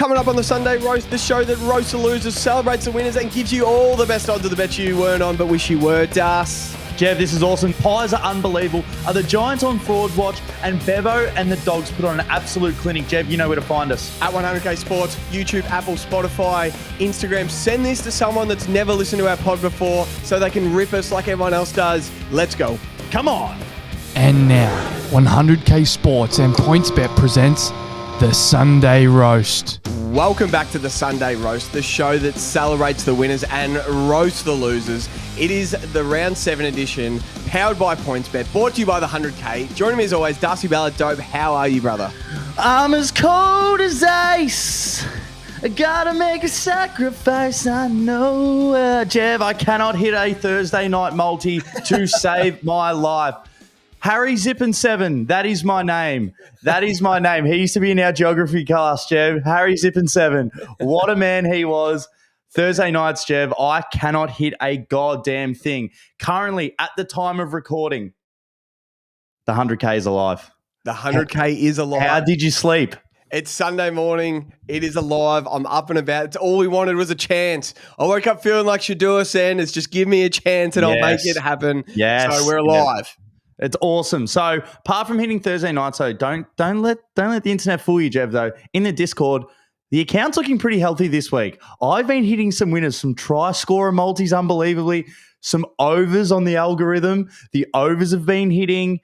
Coming up on the Sunday Roast, the show that roasts the losers, celebrates the winners, and gives you all the best odds of the bets you weren't on but wish you were, Das. Jev, this is awesome. Pies are unbelievable. Are the Giants on fraud watch? And Bevo and the Dogs put on an absolute clinic. Jev, you know where to find us. At 100k Sports, YouTube, Apple, Spotify, Instagram. Send this to someone that's never listened to our pod before so they can rip us like everyone else does. Let's go. Come on. And now, 100k Sports and PointsBet presents the Sunday Roast. Welcome back to the Sunday Roast, the show that celebrates the winners and roasts the losers. It is the Round 7 edition, powered by PointsBet, brought to you by the 100k. Joining me as always, Darcy Ballard. Dobe, how are you, brother? I'm as cold as ice. I gotta make a sacrifice, I know. Jev, I cannot hit a Thursday night multi to save my life. Harry Zip and 7, that is my name. That is my name. He used to be in our geography class, Jev. Harry Zip and 7. What a man he was. Thursday nights, Jev, I cannot hit a goddamn thing. Currently, at the time of recording, the 100k is alive. The 100k is alive. How did you sleep? It's Sunday morning. It is alive. I'm up and about. It's all we wanted was a chance. I woke up feeling like Shadua Sanders. Just give me a chance and I'll make it happen. Yes. So we're alive. Yeah. It's awesome. So apart from hitting Thursday nights, so don't let the internet fool you, Jev, though. In the Discord, the account's looking pretty healthy this week. I've been hitting some winners, some try scorer multis unbelievably, some overs on the algorithm. The overs have been hitting.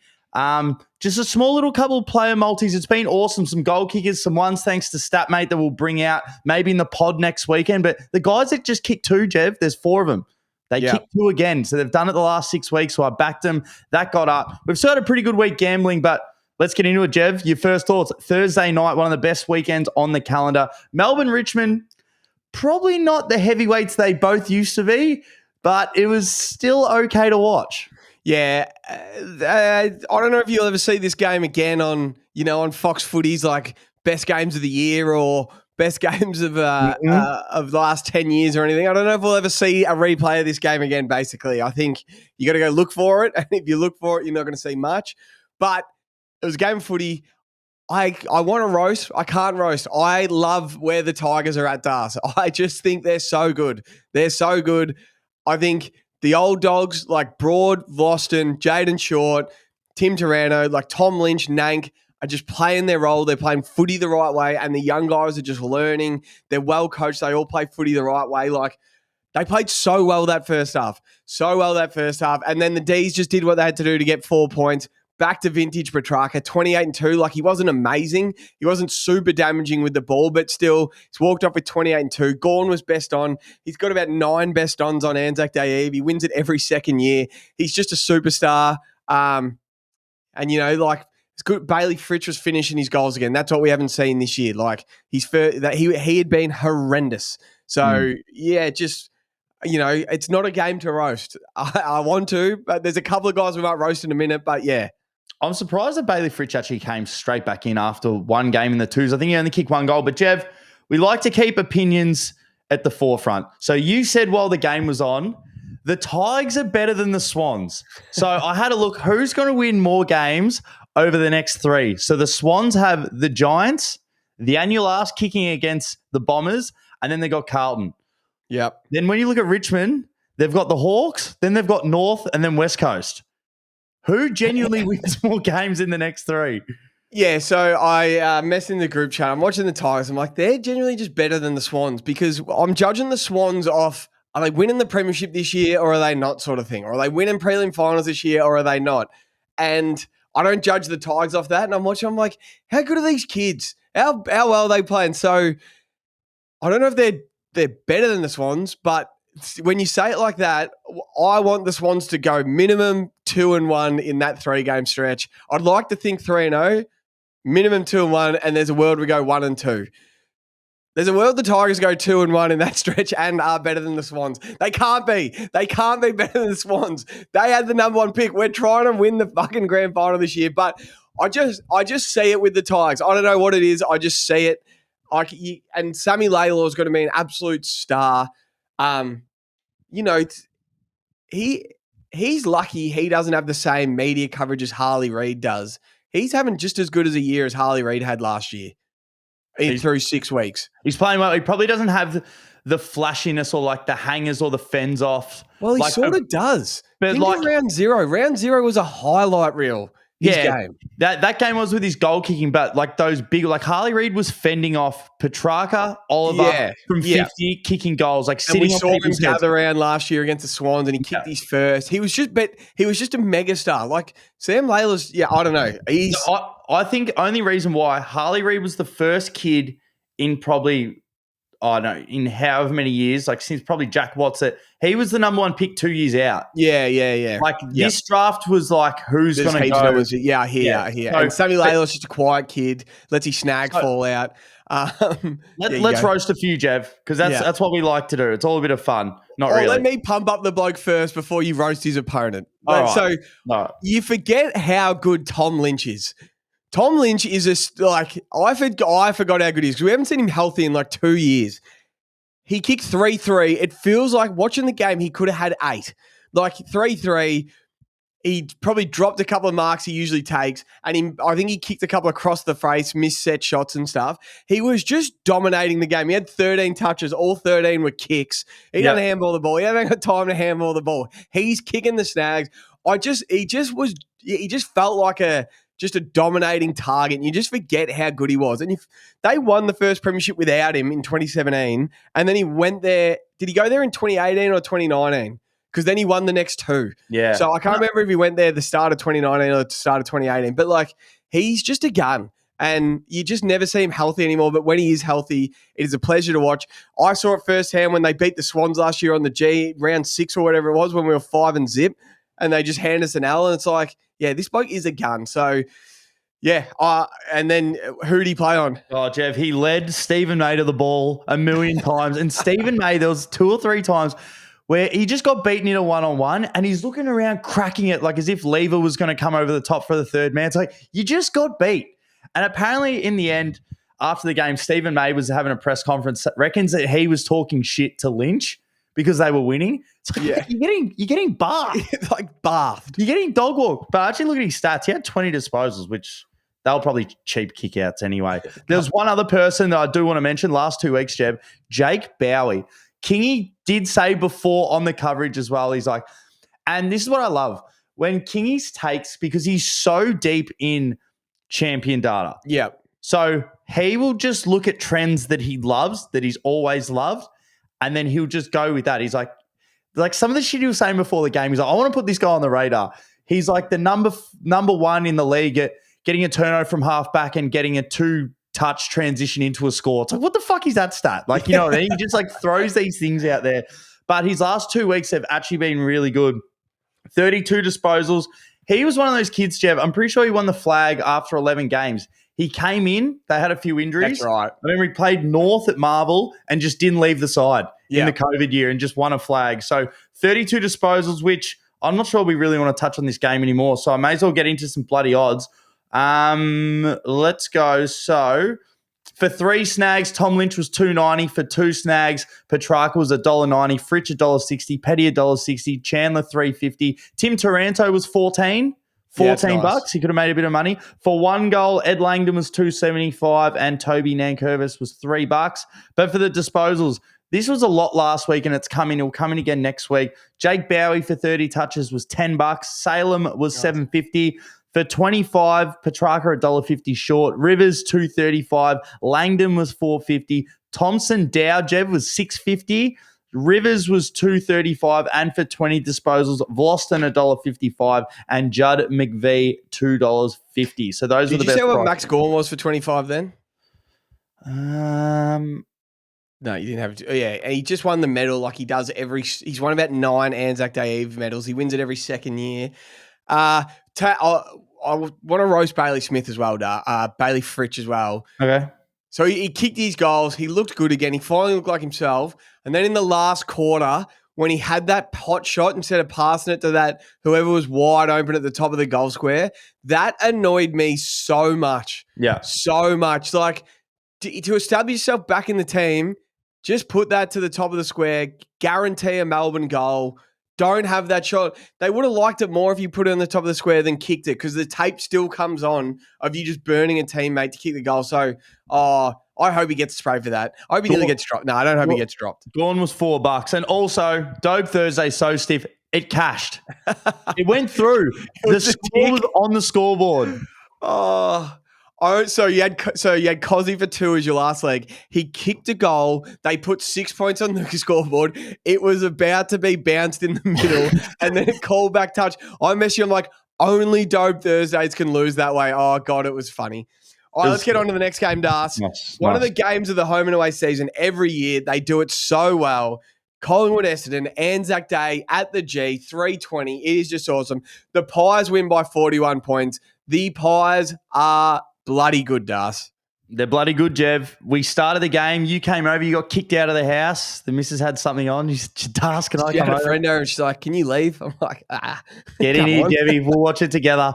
Just a small little couple of player multis. It's been awesome. Some goal kickers, some ones thanks to Statmate that we'll bring out maybe in the pod next weekend. But the guys that just kicked 2, Jev, there's 4 of them. They kicked 2 again. So they've done it the last 6 weeks. So I backed them. That got up. We've still had a pretty good week gambling, but let's get into it, Jev. Your first thoughts. Thursday night, one of the best weekends on the calendar. Melbourne, Richmond, probably not the heavyweights they both used to be, but it was still okay to watch. Yeah. I don't know if you'll ever see this game again on Fox Footy's like best games of the year or best games of the last 10 years or anything. I don't know if we'll ever see a replay of this game again, basically. I think you got to go look for it. And if you look for it, you're not going to see much. But it was a game of footy. I want to roast. I can't roast. I love where the Tigers are at, Das. I just think they're so good. They're so good. I think the old dogs like Broad, Voston, Jaden Short, Tim Taranto, like Tom Lynch, Nank, are just playing their role. They're playing footy the right way, and the young guys are just learning. They're well coached. They all play footy the right way. Like, they played so well that first half. And then the Ds just did what they had to do to get 4 points. Back to vintage Petrarca, 28-2. Like, he wasn't amazing. He wasn't super damaging with the ball, but still, he's walked off with 28-2. Gawn was best on. He's got about 9 best ons on Anzac Day Eve. He wins it every second year. He's just a superstar. It's good. Bailey Fritsch was finishing his goals again. That's what we haven't seen this year. Like, he had been horrendous. So it's not a game to roast. I want to, but there's a couple of guys we might roast in a minute. But yeah, I'm surprised that Bailey Fritsch actually came straight back in after one game in the twos. I think he only kicked 1 goal. But Jev, we like to keep opinions at the forefront. So you said while the game was on, the Tigers are better than the Swans. So I had a look. Who's going to win more games over the next 3? So the Swans have the Giants, the annual ass kicking against the Bombers, and then they got Carlton. Yep. Then when you look at Richmond, they've got the Hawks, then they've got North, and then West Coast. Who genuinely wins more games in the next 3? Yeah, so I messed in the group chat. I'm watching the Tigers. I'm like, they're genuinely just better than the Swans because I'm judging the Swans off, are they winning the premiership this year or are they not, sort of thing? Or are they winning prelim finals this year or are they not? And I don't judge the Tigers off that. And I'm watching, I'm like, how good are these kids? How well are they playing? So I don't know if they're better than the Swans, but when you say it like that, I want the Swans to go minimum 2-1 in that 3-game stretch. I'd like to think 3-0, minimum 2-1, and there's a world we go 1-2. There's a world the Tigers go 2-1 in that stretch and are better than the Swans. They can't be. They can't be better than the Swans. They had the number 1 pick. We're trying to win the fucking grand final this year, but I just see it with the Tigers. I don't know what it is. I just see it. And Sammy Laylaw is going to be an absolute star. He's lucky he doesn't have the same media coverage as Harley Reid does. He's having just as good as a year as Harley Reid had last year. through 6 weeks. He's playing well. He probably doesn't have the flashiness or like the hangers or the fends off. Well, he like, sort of does. But Think like of round zero. Round zero was a highlight reel. His game. That game was with his goal kicking, but like those big, like Harley Reid was fending off Petrarca, Oliver from 50, kicking goals, like sitting and we on saw him people's heads. gather around last year against the Swans, and he kicked his first. He was just a megastar. Like Sam Layla's, I don't know. I think only reason why Harley Reid was the first kid in probably, in however many years, like since probably Jack Watson, he was the number one pick 2 years out. Yeah. Like this draft was like, who's going to go? I hear. And Sammy Layla's just a quiet kid, lets his snag fall out. Let's roast a few, Jev, because that's what we like to do. It's all a bit of fun. Not really. Let me pump up the bloke first before you roast his opponent. You forget how good Tom Lynch is. Tom Lynch is I forgot how good he is because we haven't seen him healthy in like 2 years. He kicked 3-3. It feels like watching the game, he could have had 8. Like 3-3, he probably dropped a couple of marks he usually takes, and I think he kicked a couple across the face, missed set shots and stuff. He was just dominating the game. He had 13 touches. All 13 were kicks. He doesn't handball the ball. He hasn't got time to handball the ball. He's kicking the snags. He just felt like a dominating target, and you just forget how good he was. And if they won the first premiership without him in 2017, and then he went there, did he go there in 2018 or 2019? Because then he won the next 2. Yeah. So I can't remember if he went there the start of 2019 or the start of 2018. But like, he's just a gun, and you just never see him healthy anymore. But when he is healthy, it is a pleasure to watch. I saw it firsthand when they beat the Swans last year on the G, round 6 or whatever it was, when we were 5-0, and they just handed us an L. And it's like, this bloke is a gun. So, and then who did he play on? Oh, Jev, he led Stephen May to the ball a million times. And Stephen May, there was 2 or 3 times where he just got beaten in a one-on-one, and he's looking around cracking it like as if Lever was going to come over the top for the third man. It's like, you just got beat. And apparently in the end, after the game, Stephen May was having a press conference, reckons that he was talking shit to Lynch because they were winning. It's like, you're getting bathed. Like bathed. You're getting dog walked. But actually look at his stats. He had 20 disposals, which they were probably cheap kickouts anyway. There's one other person that I do want to mention last 2 weeks, Jeb, Jake Bowie. Kingy did say before on the coverage as well, he's like, and this is what I love, when Kingy's takes, because he's so deep in champion data. Yeah. So he will just look at trends that he loves, that he's always loved, and then he'll just go with that. He's like some of the shit he was saying before the game, he's like, I want to put this guy on the radar. He's like the number 1 in the league at getting a turnover from half back and getting a 2-touch transition into a score. It's like, what the fuck is that stat? Like, you know what I mean? He just like throws these things out there. But his last 2 weeks have actually been really good. 32 disposals. He was one of those kids, Jev. I'm pretty sure he won the flag after 11 games. He came in. They had a few injuries. That's right. I remember he played North at Marvel and just didn't leave the side in the COVID year and just won a flag. So 32 disposals, which I'm not sure we really want to touch on this game anymore. So I may as well get into some bloody odds. Let's go. So for 3 snags, Tom Lynch was $2.90. For 2 snags, Petrarca was $1.90. Fritch $1.60. Petty $1.60. Chandler $3.50. Tim Taranto was $14. $14 bucks. He could have made a bit of money. For 1 goal, Ed Langdon was $2.75 and Toby Nankervis was $3. But for the disposals, this was a lot last week and it's coming. It'll come in again next week. Jake Bowie for 30 touches was $10. Salem was $7.50. For 25, Petrarca $1.50 short. Rivers $2.35. Langdon was $4.50. Thompson Dow Jev was $6.50. Rivers was $2.35, and for 20 disposals, Vlosten $1.55 and Judd McVee $2.50. So those were the best. Did you say what Max Gorn was for 25 then? No, you didn't have to. Oh, yeah, and he just won the medal like he does he's won about 9 Anzac Day Eve medals. He wins it every second year. I want to roast Bailey Smith as well, Bailey Fritch as well. Okay. So he kicked his goals. He looked good again. He finally looked like himself. And then in the last quarter, when he had that pot shot, instead of passing it to that whoever was wide open at the top of the goal square, that annoyed me so much. Yeah. So much. Like, to establish yourself back in the team, just put that to the top of the square, guarantee a Melbourne goal. Don't have that shot. They would have liked it more if you put it on the top of the square than kicked it, because the tape still comes on of you just burning a teammate to kick the goal. So I I hope he gets sprayed for that. I hope he nearly gets dropped. No, I don't hope he gets dropped. Gone was $4. And also, Dope Thursday so stiff, it cashed. It went through. The score was on the scoreboard. So you had Cozzy for 2 as your last leg. He kicked a goal. They put 6 points on the scoreboard. It was about to be bounced in the middle, and then it called back touch. I messaged you. I'm like, only Dope Thursdays can lose that way. Oh God, it was funny. All right, let's get on to the next game, Das. One of the games of the home and away season every year. They do it so well. Collingwood Essendon, Anzac Day at the G, 3:20. It is just awesome. The Pies win by 41 points. The Pies are bloody good, Das. They're bloody good, Jev. We started the game. You came over. You got kicked out of the house. The missus had something on. You said, Das, can I come over? A friend over and she's like, can you leave? I'm like, Get in here, Jevy. We'll watch it together.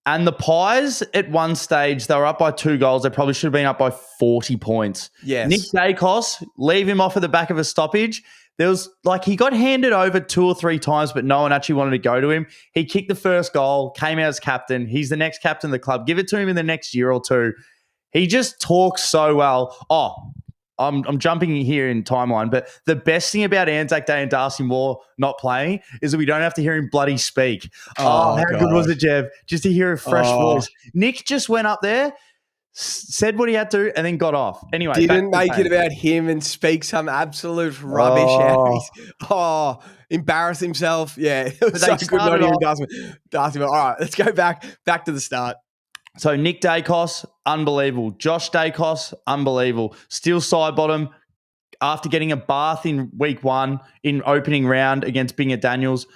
And the Pies, at one stage, they were up by 2 goals. They probably should have been up by 40 points. Yes. Nick Dacos, leave him off at the back of a stoppage. There was he got handed over 2 or 3 times, but no one actually wanted to go to him. He kicked the first goal, came out as captain. He's the next captain of the club. Give it to him in the next year or two. He just talks so well. I'm jumping here in timeline, but the best thing about Anzac Day and Darcy Moore not playing is that we don't have to hear him bloody speak. How good was it, Jev? Just to hear a fresh voice. Nick just went up there, said what he had to, and then got off. Anyway, didn't make it about him and speak some absolute rubbish out. Embarrass himself. Yeah, it was so good not hearing Darcy Moore. All right, let's go back to the start. So Nick Dacos, unbelievable. Josh Dacos, unbelievable. Still side bottom after getting a bath in week 1 in opening round against Binga Daniels.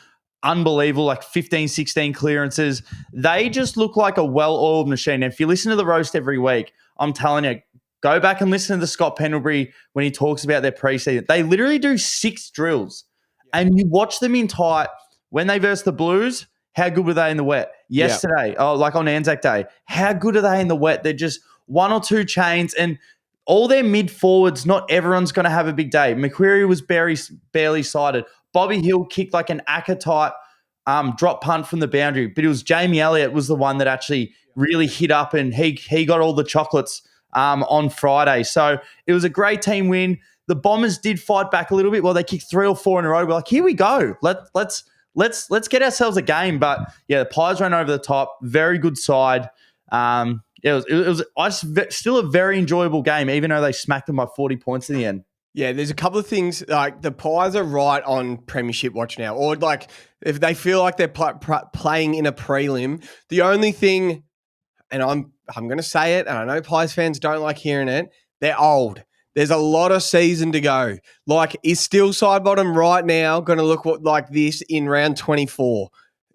Unbelievable, 15, 16 clearances. They just look like a well-oiled machine. And if you listen to the roast every week, I'm telling you, go back and listen to Scott Pendlebury when he talks about their preseason. They literally do 6 drills. And you watch them in tight. When they verse the Blues, how good were they in the wet? Yesterday, on Anzac Day, how good are they in the wet? They're just 1 or 2 chains, and all their mid-forwards, not everyone's going to have a big day. McQuarrie was barely sighted. Bobby Hill kicked like an Acker-type drop punt from the boundary, but it was Jamie Elliott was the one that actually really hit up, and he got all the chocolates on Friday. So it was a great team win. The Bombers did fight back a little bit. Well, they kicked 3 or 4 in a row. We're like, here we go. Let's get ourselves a game. But yeah, the Pies ran over the top. Very good side. It was still a very enjoyable game, even though they smacked them by 40 points in the end. Yeah, there's a couple of things, the Pies are right on Premiership watch now, or if they feel like they're playing in a prelim, the only thing, and I'm going to say it, and I know Pies fans don't like hearing it, they're old. There's a lot of season to go. Is still side bottom right now going to look like this in round 24?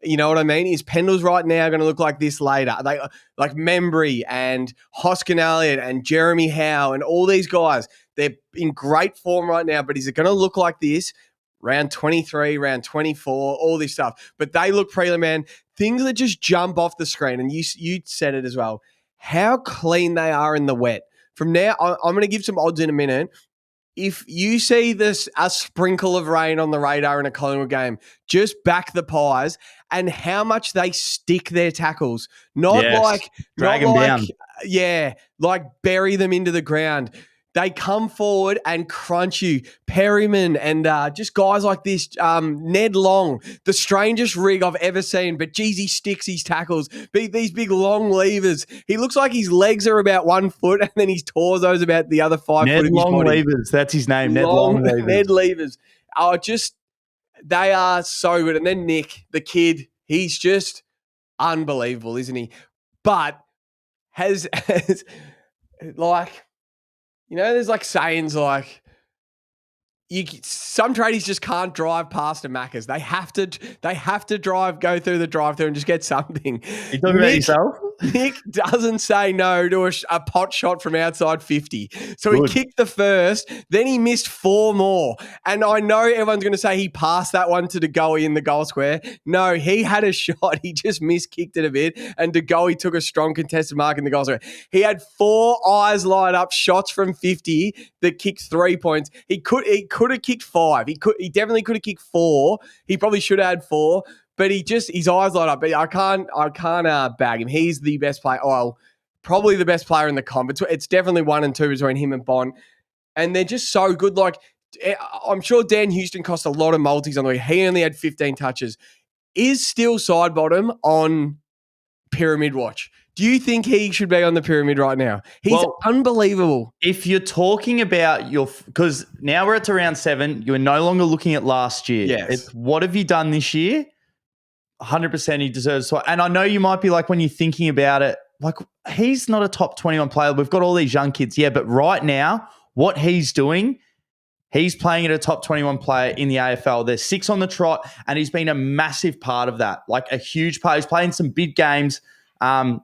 You know what I mean? Is Pendles right now going to look like this later? They Membry and Hoskin Elliott and Jeremy Howe and all these guys, they're in great form right now, but is it going to look like this round 23, round 24, all this stuff? But they look prelim, man. Things that just jump off the screen, and you said it as well, how clean they are in the wet. From now, I'm going to give some odds in a minute. If you see a sprinkle of rain on the radar in a Collingwood game, just back the Pies and how much they stick their tackles. Drag them down. Yeah, bury them into the ground. They come forward and crunch you. Perryman and just guys like this. Ned Long, the strangest rig I've ever seen, but geez, he sticks his tackles. These big long levers. He looks like his legs are about 1 foot and then his torso's about the other 5 Ned foot of his Long body. Levers, that's his name. Ned Long Levers. Ned Levers. They are so good. And then Nick, the kid, he's just unbelievable, isn't he? But has there's sayings some tradies just can't drive past a Macca's. They have to go through the drive-through and just get something. You talking about yourself? Nick doesn't say no to a pot shot from outside 50. So Good. He kicked the first, then he missed 4 more. And I know everyone's going to say he passed that one to DeGoey in the goal square. No, he had a shot. He just kicked it a bit, and DeGoey took a strong contested mark in the goal square. He had 4 eyes light up shots from 50 that kicked 3 points. He could have kicked 5. He definitely could have kicked 4. He probably should have had 4. But his eyes light up. But I can't bag him. He's the best player. Oh, probably the best player in the comp. It's definitely 1 and 2 between him and Bond. And they're just so good. Like, I'm sure Dan Houston cost a lot of multis on the week. He only had 15 touches. Is still side bottom on Pyramid Watch. Do you think he should be on the pyramid right now? He's unbelievable. If you're talking about because now we're at around 7, you're no longer looking at last year. Yes. It's what have you done this year? 100% he deserves. And I know you might be like, when you're thinking about it, like, he's not a top 21 player. We've got all these young kids. Yeah, but right now, what he's doing, he's playing at a top 21 player in the AFL. There's 6 on the trot, and he's been a massive part of that, like a huge part. He's playing some big games. I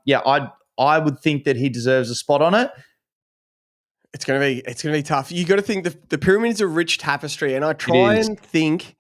would think that he deserves a spot on it. It's gonna be tough. You got to think the pyramid is a rich tapestry, and I try and think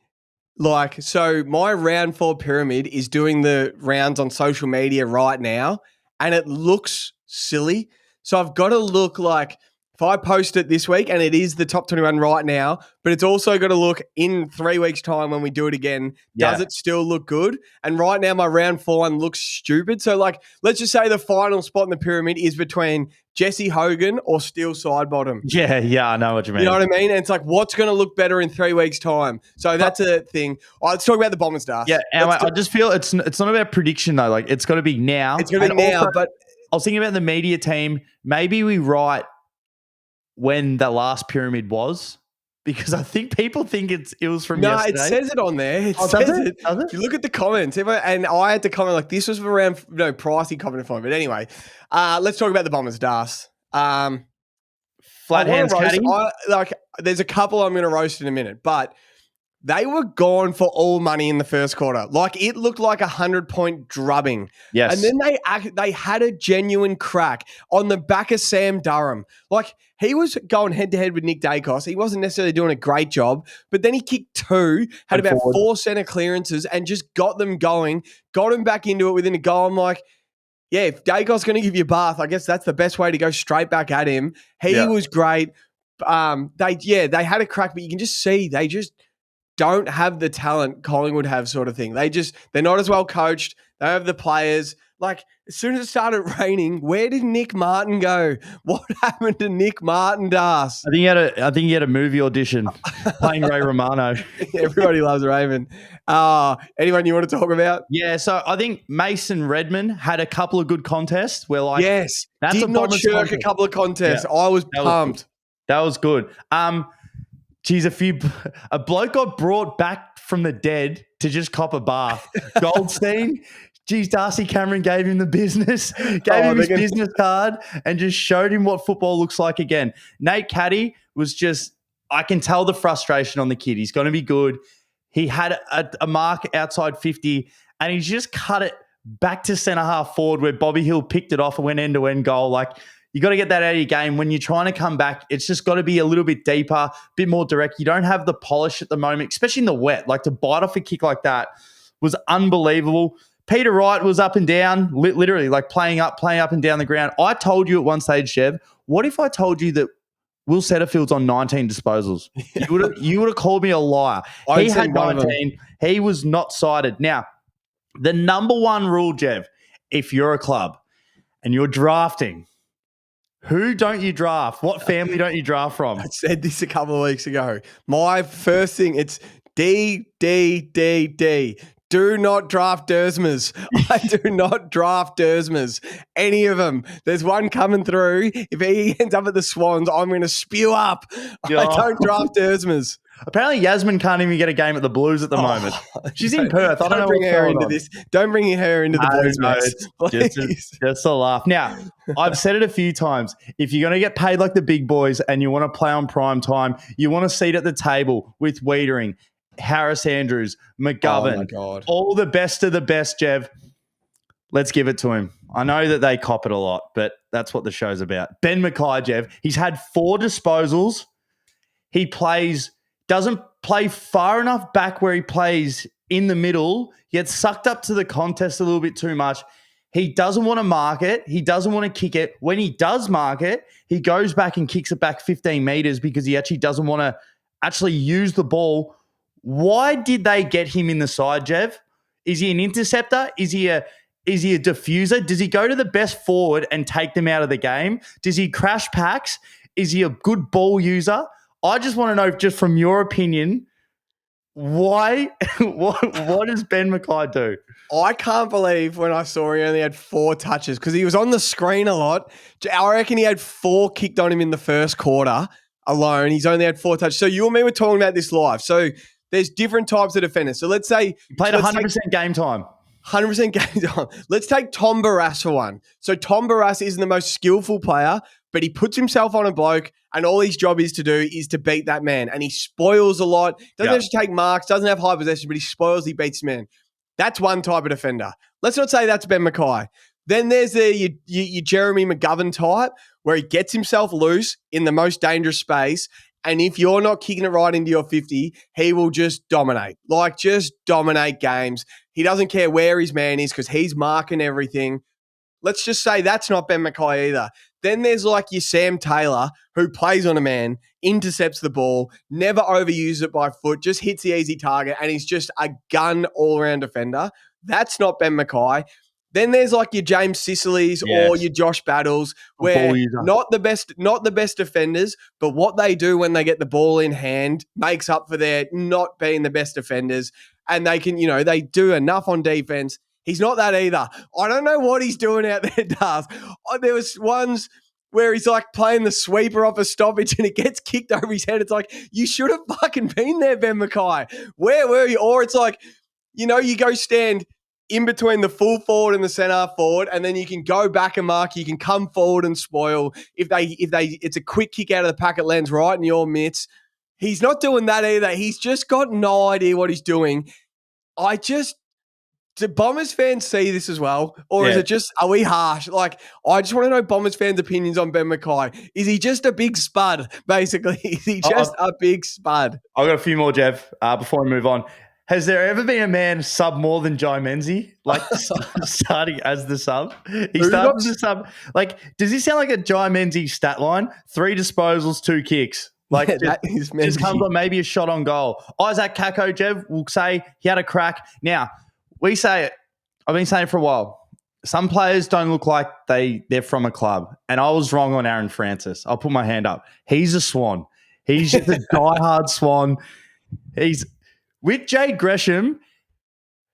like, so my round 4 pyramid is doing the rounds on social media right now, and it looks silly. So I've got to look like, if I post it this week, and it is the top 21 right now, but it's also got to look in 3 weeks' time when we do it again. Does it still look good? And right now, my round 4 one looks stupid. So, like, let's just say the final spot in the pyramid is between Jesse Hogan or Steel Sidebottom. Yeah, I know what you mean. You know what I mean? And it's like, what's going to look better in 3 weeks' time? So that's a thing. Let's talk about the Bombers, Darth. Yeah, I just feel it's not about prediction, though. Like, it's got to be now. It's going to be now, also, but I was thinking about the media team. Maybe we write when the last pyramid was, because I think people think it was from yesterday. No, it says it on there. It says it. Does it? You look at the comments, and I had to comment like, this was around, pricey comment for me. But anyway, let's talk about the Bombers, Das. Flat hands, Caddy. There's a couple I'm going to roast in a minute, but they were gone for all money in the first quarter. Like, it looked like 100-point drubbing. Yes. And then they had a genuine crack on the back of Sam Durham. Like, he was going head-to-head with Nick Dacos. He wasn't necessarily doing a great job, but then he kicked 2, had about 4 centre clearances, and just got them going, got him back into it within a goal. I'm like, yeah, if Dacos going to give you a bath, I guess that's the best way to go straight back at him. He was great. They had a crack, but you can just see they just don't have the talent Collingwood have, sort of thing. They're not as well coached. They have the players. Like, as soon as it started raining, where did Nick Martin go? What happened to Nick Martin, Das? I think he had a movie audition playing Ray Romano. Everybody loves Raymond. Anyone you want to talk about? Yeah, so I think Mason Redmond had a couple of good contests where, like, yes, that's did not shirk a couple of contests. Yeah, I was pumped. That was good. Geez, a bloke got brought back from the dead to just cop a bath. Goldstein, geez, Darcy Cameron gave him the business, his business card, and just showed him what football looks like again. Nate Caddy was just, I can tell the frustration on the kid. He's going to be good. He had a mark outside 50, and he's just cut it back to centre half forward where Bobby Hill picked it off and went end-to-end goal. Like, you got to get that out of your game. When you're trying to come back, it's just got to be a little bit deeper, a bit more direct. You don't have the polish at the moment, especially in the wet. Like, to bite off a kick like that was unbelievable. Peter Wright was up and down, literally, like playing up and down the ground. I told you at one stage, Jev, what if I told you that Will Setterfield's on 19 disposals? You would have called me a liar. He had 19. He was not cited. Now, the number one rule, Jev, if you're a club and you're drafting, who don't you draft? What family don't you draft from? I said this a couple of weeks ago. My first thing, it's D, D, D, D. Do not draft Dersmers. I do not draft Dersmers. Any of them. There's one coming through. If he ends up at the Swans, I'm going to spew up. I don't draft Dersmers. Apparently, Yasmin can't even get a game at the Blues at the moment. She's in Perth. I don't know what's going on. Don't bring her into the Blues, mate. Just a laugh. Now, I've said it a few times. If you're going to get paid like the big boys and you want to play on prime time, you want a seat at the table with Wiedering, Harris Andrews, McGovern, all the best of the best, Jev. Let's give it to him. I know that they cop it a lot, but that's what the show's about. Ben Mackay, Jev, he's had 4 disposals. He doesn't play far enough back where he plays in the middle. He gets sucked up to the contest a little bit too much. He doesn't want to mark it. He doesn't want to kick it. When he does mark it, he goes back and kicks it back 15 meters because he actually doesn't want to actually use the ball. Why did they get him in the side, Jev? Is he an interceptor? Is he Is he a diffuser? Does he go to the best forward and take them out of the game? Does he crash packs? Is he a good ball user? I just want to know, just from your opinion, why? What does Ben Mackay do? I can't believe when I saw he only had 4 touches because he was on the screen a lot. I reckon he had 4 kicked on him in the first quarter alone. He's only had 4 touches. So you and me were talking about this live. So there's different types of defenders. So let's say he played 100% game time. 100% game time. Let's take Tom Barrass for one. So Tom Barrass isn't the most skillful player, but he puts himself on a bloke and all his job is to do is to beat that man. And he spoils a lot. Doesn't have to take marks, doesn't have high possession, but he spoils, he beats man. That's one type of defender. Let's not say that's Ben Mackay. Then there's your Jeremy McGovern type where he gets himself loose in the most dangerous space. And if you're not kicking it right into your 50, he will just dominate. Like, just dominate games. He doesn't care where his man is because he's marking everything. Let's just say that's not Ben Mackay either. Then there's like your Sam Taylor who plays on a man, intercepts the ball, never overuses it by foot, just hits the easy target, and he's just a gun all-around defender. That's not Ben Mackay. Then there's like your James Sicily's or your Josh Battles, where not the best defenders, but what they do when they get the ball in hand makes up for their not being the best defenders. And they can, they do enough on defense. He's not that either. I don't know what he's doing out there, Daz. There was ones where he's like playing the sweeper off a stoppage and it gets kicked over his head. It's like, you should have fucking been there, Ben Mackay. Where were you? Or it's like, you go stand in between the full forward and the centre forward, and then you can go back and mark. You can come forward and spoil. If it's a quick kick out of the pack, it lands right in your mitts. He's not doing that either. He's just got no idea what he's doing. Do Bombers fans see this as well? Or is it just, are we harsh? Like, I just want to know Bombers fans' opinions on Ben Mackay. Is he just a big spud, basically? Is he just a big spud? I've got a few more, Jev, before we move on. Has there ever been a man sub more than Jai Menzies? Like, starting as the sub? He starts as the sub. Like, does this sound like a Jai Menzies stat line? 3 disposals, 2 kicks. Like, just comes on maybe a shot on goal. Isaac Kako, Jev, will say he had a crack. Now, we say it. I've been saying it for a while. Some players don't look like they're from a club. And I was wrong on Aaron Francis. I'll put my hand up. He's a Swan. He's just a diehard Swan. He's with Jade Gresham.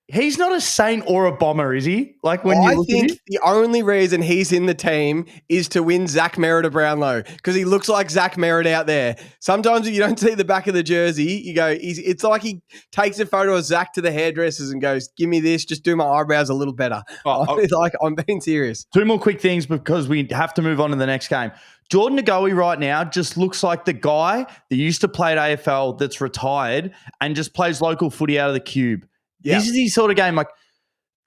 He's not a Saint or a Bomber, is he? Like, when you look at him? The only reason he's in the team is to win Zach Merritt of Brownlow because he looks like Zach Merritt out there. Sometimes if you don't see the back of the jersey, you go, it's like he takes a photo of Zach to the hairdressers and goes, give me this, just do my eyebrows a little better. I'm being serious. 2 more quick things because we have to move on to the next game. Jordan Ngoe right now just looks like the guy that used to play at AFL that's retired and just plays local footy out of the cube. Yeah. This is his sort of game,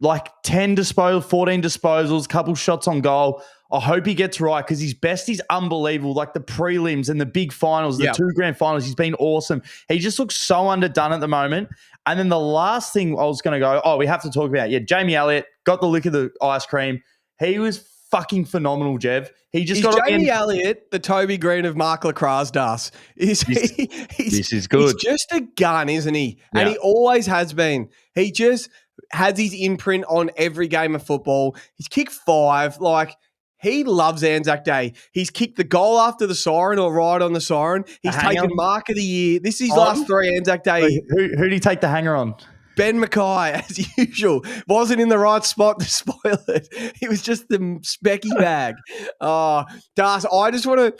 like 10 disposals, 14 disposals, couple shots on goal. I hope he gets right because his best is unbelievable, like the prelims and the big finals, the 2 grand finals. He's been awesome. He just looks so underdone at the moment. And then the last thing I was going to go, we have to talk about, Jamie Elliott got the lick of the ice cream. He was fucking phenomenal, Jev. He just got Jamie Elliott, the Toby Green of Mark Lacroix does. This is good. He's just a gun, isn't he? Yeah. And he always has been. He just has his imprint on every game of football. He's kicked 5. Like, he loves Anzac Day. He's kicked the goal after the siren or right on the siren. He's taken Mark of the Year. This is his last 3 Anzac Day. Who did he take the hanger on? Ben Mackay, as usual, wasn't in the right spot to spoil it. He was just the specky bag. Das, I just want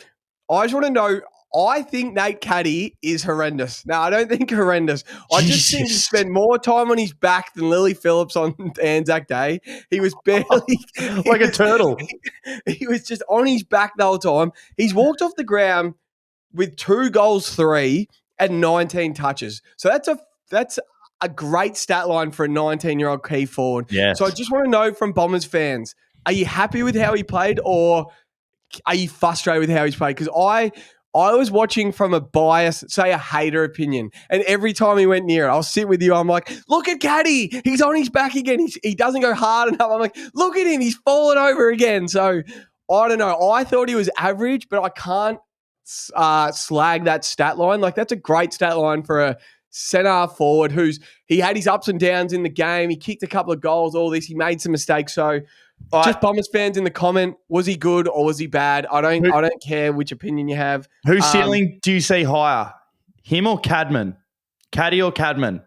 to know. I think Nate Caddy is horrendous. Now, I don't think horrendous. I just think he spent more time on his back than Lily Phillips on Anzac Day. He was barely like a turtle. He was just on his back the whole time. He's walked off the ground with 2 goals, 3, and 19 touches. So that's a great stat line for a 19-year-old key forward. Yes. So I just want to know from Bombers fans, are you happy with how he played or are you frustrated with how he's played? Because I was watching from a bias, say a hater opinion, and every time he went near it, I'll sit with you, I'm like, look at Caddy, he's on his back again. He doesn't go hard enough. I'm like, look at him, he's fallen over again. So I don't know. I thought he was average, but I can't slag that stat line. Like, that's a great stat line for a centre forward he had his ups and downs in the game. He kicked a couple of goals, all this. He made some mistakes. So just Bombers fans in the comment, was he good or was he bad? I don't care which opinion you have. Whose ceiling do you see higher? Him or Cadman? Caddy or Cadman?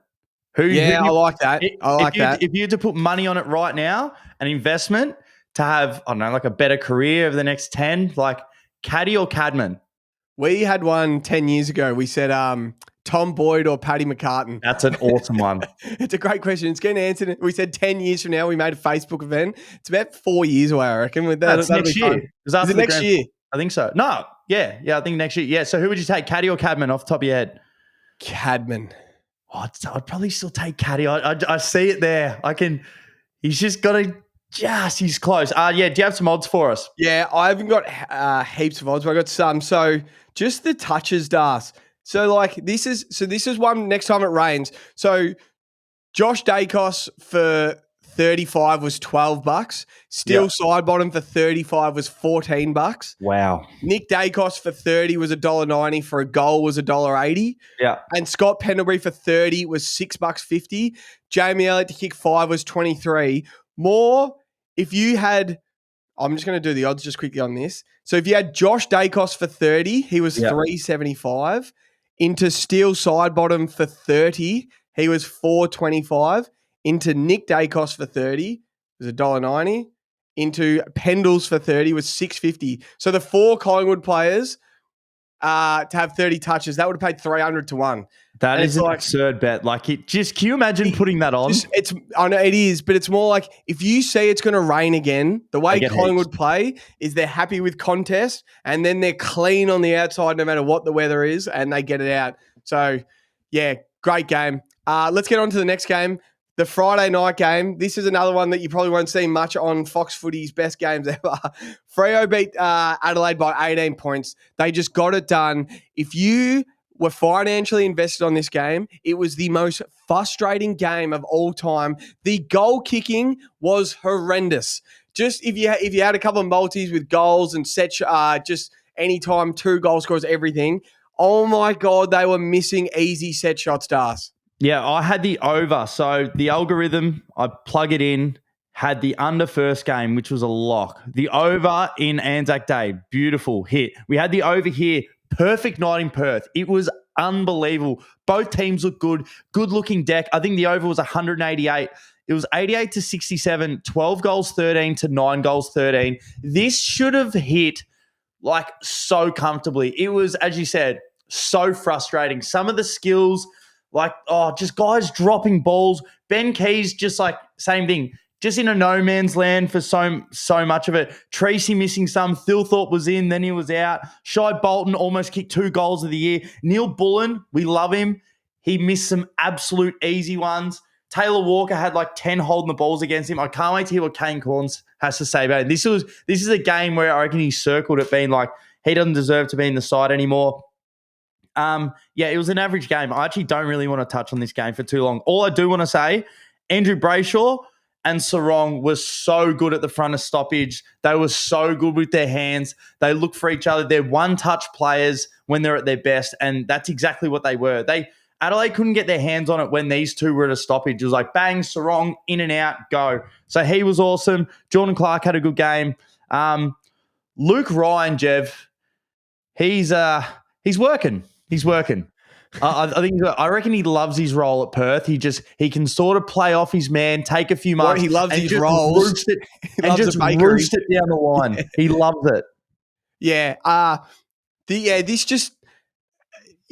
I like that. If you had to put money on it right now, an investment to have, I don't know, like a better career over the next 10, like Caddy or Cadman? We had one 10 years ago. We said Tom Boyd or Paddy McCartan. That's an awesome one. It's a great question. It's getting answered. We said 10 years from now we made a Facebook event. It's about 4 years away, I reckon. That's next year. Is it next year? I think so. No. Yeah, I think next year. Yeah, so who would you take, Caddy or Cadman off the top of your head? Cadman. Oh, I'd probably still take Caddy. I see it there. He's just got to he's close. Do you have some odds for us? Yeah, I haven't got heaps of odds, but I got some. So just the touches, Das. So this is one next time it rains. So Josh Dacos for 35 was $12. Still side bottom for 35 was $14. Wow. Nick Dacos for 30 was $1.90. For a goal was $1.80. Yeah. And Scott Pendlebury for 30 was $6.50. Jamie Elliott to kick 5 was 23. More if you had, I'm just going to do the odds just quickly on this. So if you had Josh Dacos for 30, he was $3.75. Into Steele side bottom for 30, he was $4.25. Into Nick Dacos for 30 was $1.90. Into Pendles for 30 was $6.50. So the 4 Collingwood players to have 30 touches, that would have paid 300 to 1. That is an absurd bet. Can you imagine putting that on? I know it is, but it's more like if you see it's going to rain again, the way Collingwood play is they're happy with contest and then they're clean on the outside no matter what the weather is and they get it out. So, yeah, great game. Let's get on to the next game. The Friday night game. This is another one that you probably won't see much on Fox Footy's best games ever. Freo beat Adelaide by 18 points. They just got it done. If you were financially invested on this game, it was the most frustrating game of all time. The goal kicking was horrendous. Just if you had a couple of multis with goals and set just anytime 2 goal scores, everything. Oh my God, they were missing easy set shot stars. Yeah, I had the over. So the algorithm, I plug it in, had the under first game, which was a lock. The over in Anzac Day, beautiful hit. We had the over here, perfect night in Perth. It was unbelievable. Both teams looked good, good-looking deck. I think the over was 188. It was 88 to 67, 12 goals 13 to 9 goals 13. This should have hit so comfortably. It was, as you said, so frustrating. Some of the skills, just guys dropping balls. Ben Keys, just same thing. Just in a no man's land for so much of it. Tracy missing some. Thilthorpe was in, then he was out. Shai Bolton almost kicked 2 goals of the year. Neil Bullen, we love him. He missed some absolute easy ones. Taylor Walker had 10 holding the balls against him. I can't wait to hear what Kane Corns has to say about it. This is a game where I reckon he circled it being he doesn't deserve to be in the side anymore. It was an average game. I actually don't really want to touch on this game for too long. All I do want to say, Andrew Brayshaw and Sarong was so good at the front of stoppage. They were so good with their hands. They look for each other. They're one-touch players when they're at their best, and that's exactly what they were. Adelaide couldn't get their hands on it when these two were at a stoppage. It was bang, Sarong, in and out, go. So he was awesome. Jordan Clark had a good game. Luke Ryan, Jev, he's working. He's working. I reckon he loves his role at Perth. He can sort of play off his man, take a few marks. He loves his roles. Roost it down the line. Yeah. He loves it. Yeah.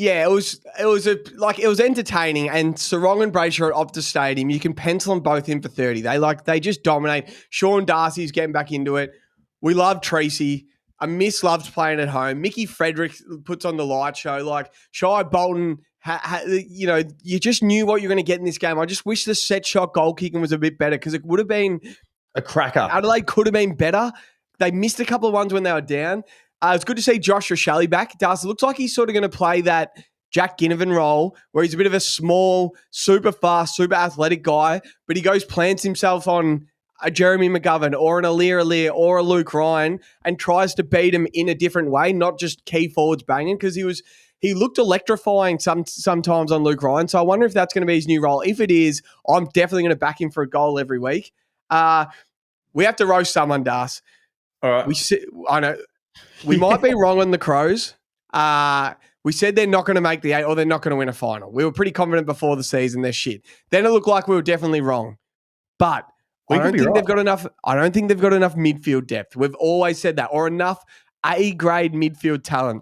It was entertaining. And Sarong and Brayshaw at Optus Stadium, you can pencil them both in for 30. They just dominate. Sean Darcy's getting back into it. We love Tracy. I loved playing at home. Mickey Frederick puts on the light show. Shai Bolton, you just knew what you're going to get in this game. I just wish the set shot goal kicking was a bit better because it would have been a cracker. Adelaide could have been better. They missed a couple of ones when they were down. It's good to see Josh Rochelle back. It looks like he's sort of going to play that Jack Ginnivan role where he's a bit of a small, super fast, super athletic guy, but he plants himself on a Jeremy McGovern or an Aliir or a Luke Ryan and tries to beat him in a different way, not just key forwards banging, because he looked electrifying sometimes on Luke Ryan. So I wonder if that's going to be his new role. If it is, I'm definitely going to back him for a goal every week. We have to roast someone, Das. All right. I know we might be wrong on the Crows. We said they're not going to make the 8 or they're not going to win a final. We were pretty confident before the season they're shit. Then it looked like we were definitely wrong. But I don't think they've got enough midfield depth. We've always said that, or enough A-grade midfield talent.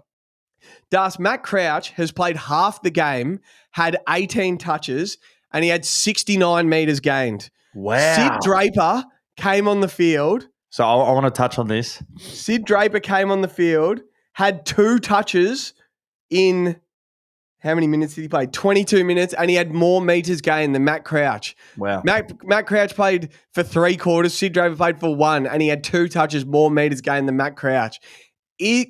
Das, Matt Crouch has played half the game, had 18 touches, and he had 69 metres gained. Wow. Sid Draper came on the field. So I want to touch on this. Sid Draper came on the field, had 2 touches in how many minutes did he play? 22 minutes, and he had more metres gained than Matt Crouch. Wow. Matt Crouch played for 3 quarters. Sid Draper played for 1, and he had 2 touches, more metres gained than Matt Crouch.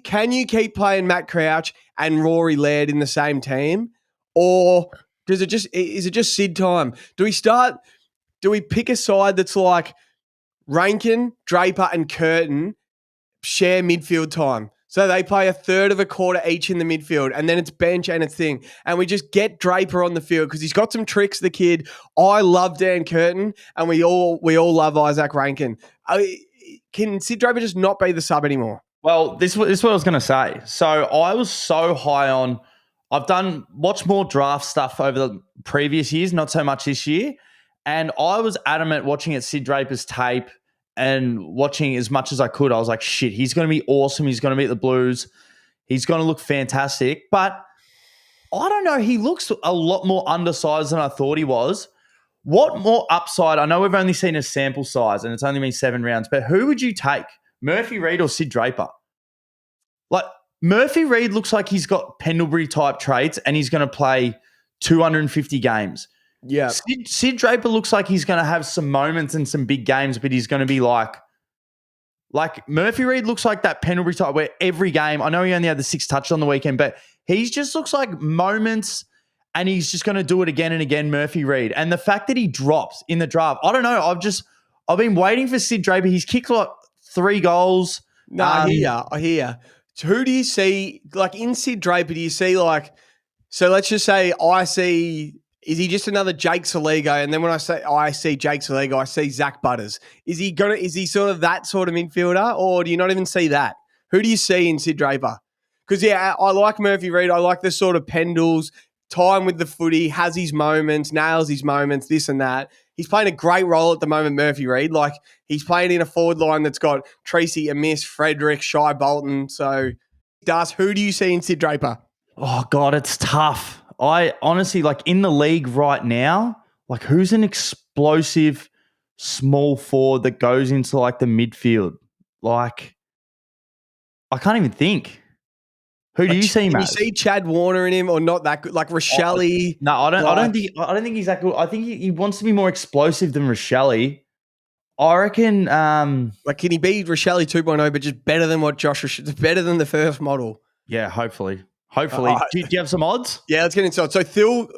Can you keep playing Matt Crouch and Rory Laird in the same team, or is it just Sid time? Do we pick a side that's like Rankin, Draper, and Curtin share midfield time? So they play a third of a quarter each in the midfield, and then it's bench and it's thing. And we just get Draper on the field because he's got some tricks, the kid. I love Dan Curtin, and we all love Isaac Rankin. Can Sid Draper just not be the sub anymore? Well, this is what I was going to say. So I was so high on – I've watched more draft stuff over the previous years, not so much this year. And I was adamant watching at Sid Draper's tape and watching as much as I could. I was like, shit, he's going to be awesome. He's going to beat the Blues. He's going to look fantastic. But I don't know. He looks a lot more undersized than I thought he was. What more upside? I know we've only seen a sample size and it's only been 7 rounds, but who would you take? Murphy Reid or Sid Draper? Like, Murphy Reid looks like he's got Pendlebury-type traits and he's going to play 250 games. Yeah. Sid Draper looks like he's going to have some moments and some big games, but he's going to be like Murphy Reid looks like that Pendlebury type where every game, I know he only had the 6 touches on the weekend, but he just looks like moments and he's just going to do it again and again, Murphy Reid. And the fact that he drops in the draft, I don't know. I've been waiting for Sid Draper. He's kicked like 3 goals. No, I hear. So who do you see, like in Sid Draper, do you see like, so let's just say is he just another Jake Saligo? And then when I see Jake Saligo, I see Zach Butters. Is he sort of that sort of midfielder, or do you not even see that? Who do you see in Sid Draper? Because, yeah, I like Murphy Reid. I like the sort of Pendles, time with the footy, has his moments, nails his moments, this and that. He's playing a great role at the moment, Murphy Reid. Like, he's playing in a forward line that's got Tracy Amiss, Frederick, Shai Bolton. So, Das, who do you see in Sid Draper? Oh, God, it's tough. I honestly, like, in the league right now, like, who's an explosive small forward that goes into, like, the midfield? Like, I can't even think. Who do you see, Matt? Do you see Chad Warner in him or not that good? Like Rochelle? No, I don't think he's that good. I think he wants to be more explosive than Rochelle. I reckon. Like, can he be Rochelle 2.0, but just better than what Josh? Better than the first model? Yeah, hopefully. Do you have some odds? Yeah, let's get inside. So Phil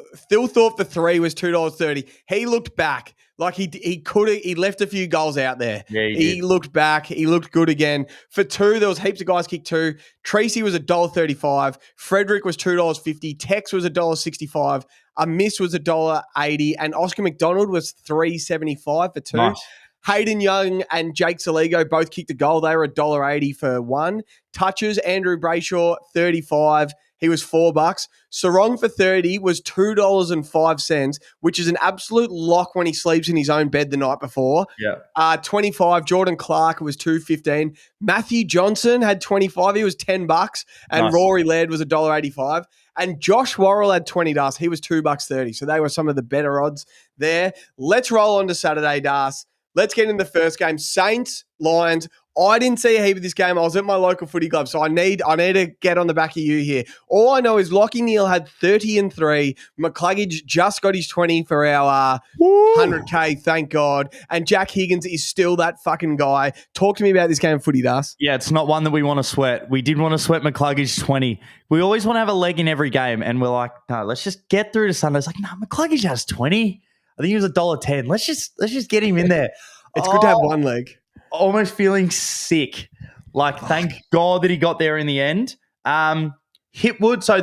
thought for 3 was $2.30. He looked back. Like he left a few goals out there. Yeah, he looked back. He looked good again. For 2, there was heaps of guys kicked 2. Tracy was $1.35. Frederick was $2.50. Tex was $1.65. A miss was $1.80. And Oscar McDonald was $3.75 for 2. Nice. Hayden Young and Jake Saligo both kicked a goal. They were $1.80 for 1. Touches, Andrew Brayshaw, 35. He was $4. Sarong for 30 was $2.05, which is an absolute lock when he sleeps in his own bed the night before. Yeah. 25. Jordan Clark was $2.15. Matthew Johnson had 25. He was $10. And Nice. Rory Laird was $1.85. And Josh Worrell had $20. He was $2.30. So they were some of the better odds there. Let's roll on to Saturday, Das. Let's get in the first game. Saints, Lions. I didn't see a heap of this game. I was at my local footy club, so I need to get on the back of you here. All I know is Lockie Neal had 30 and 3. McCluggage just got his 20 for our 100K, thank God. And Jack Higgins is still that fucking guy. Talk to me about this game of footy, Das. Yeah, it's not one that we want to sweat. We did want to sweat McCluggage 20. We always want to have a leg in every game, and we're like, no, let's just get through to Sunday. It's like, no, McCluggage has 20. I think he was $1.10. Let's just get him in there. It's good to have one leg. Almost feeling sick. Like, thank God that he got there in the end. Hipwood, so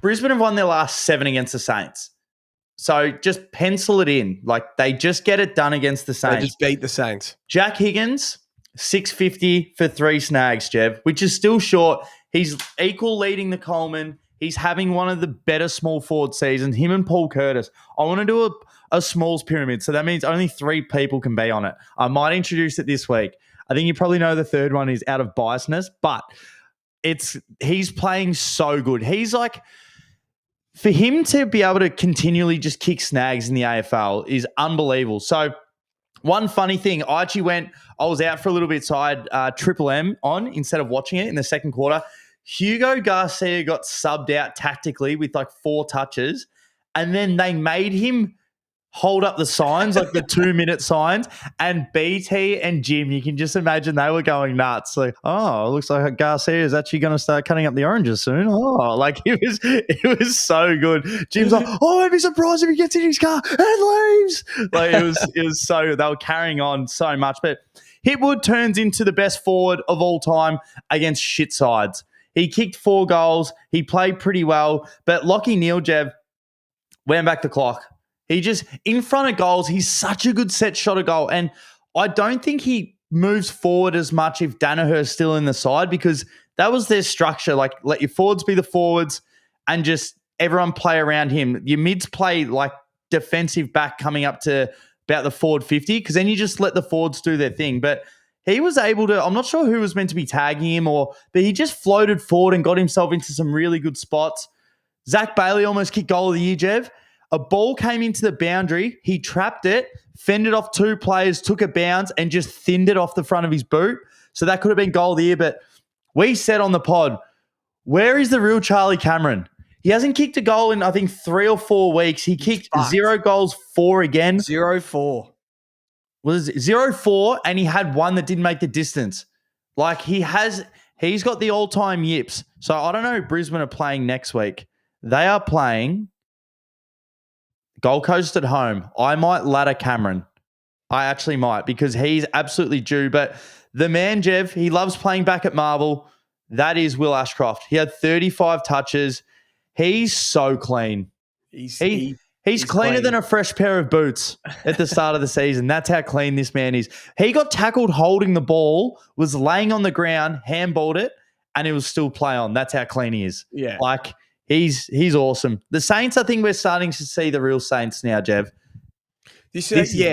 Brisbane have won their last 7 against the Saints. So just pencil it in. Like, they just get it done against the Saints. They just beat the Saints. Jack Higgins, 650 for 3 snags, Jev, which is still short. He's equal leading the Coleman. He's having one of the better small forward seasons. Him and Paul Curtis. I want to do a smalls pyramid, so that means only 3 people can be on it. I might introduce it this week. I think you probably know the third one is out of biasness, but he's playing so good. He's like, for him to be able to continually just kick snags in the AFL is unbelievable. So one funny thing, I was out for a little bit, so I had Triple M on instead of watching it in the second quarter. Hugo Garcia got subbed out tactically with like 4 touches, and then they made him hold up the signs, like the 2-minute signs, and BT and Jim, you can just imagine they were going nuts. Like, oh, it looks like Garcia is actually going to start cutting up the oranges soon. Oh, like it was so good. Jim's like, oh, I'd be surprised if he gets in his car and leaves. Like it was so good. They were carrying on so much. But Hipwood turns into the best forward of all time against shit sides. He kicked 4 goals. He played pretty well. But Lachie Neale, Jev, went back the clock. He just, in front of goals, he's such a good set shot of goal. And I don't think he moves forward as much if Danaher's still in the side, because that was their structure. Like, let your forwards be the forwards and just everyone play around him. Your mids play like defensive back coming up to about the forward 50, because then you just let the forwards do their thing. But he was able to, I'm not sure who was meant to be tagging him, but he just floated forward and got himself into some really good spots. Zach Bailey almost kicked goal of the year, Jev. A ball came into the boundary. He trapped it, fended off 2 players, took a bounce, and just thinned it off the front of his boot. So that could have been goal of the year. But we said on the pod, where is the real Charlie Cameron? He hasn't kicked a goal in, I think, 3 or 4 weeks. He kicked 0 goals, 4 again. 0-4. Was 0-4, and he had 1 that didn't make the distance. Like, he's got the all-time yips. So I don't know who Brisbane are playing next week. They are playing Gold Coast at home. I might ladder Cameron. I actually might, because he's absolutely due. But the man, Jev, he loves playing back at Marvel. That is Will Ashcroft. He had 35 touches. He's so clean. He's cleaner than a fresh pair of boots at the start of the season. That's how clean this man is. He got tackled holding the ball, was laying on the ground, handballed it, and it was still play on. That's how clean he is. Yeah. Like, he's awesome. The Saints, I think we're starting to see the real Saints now, Jev.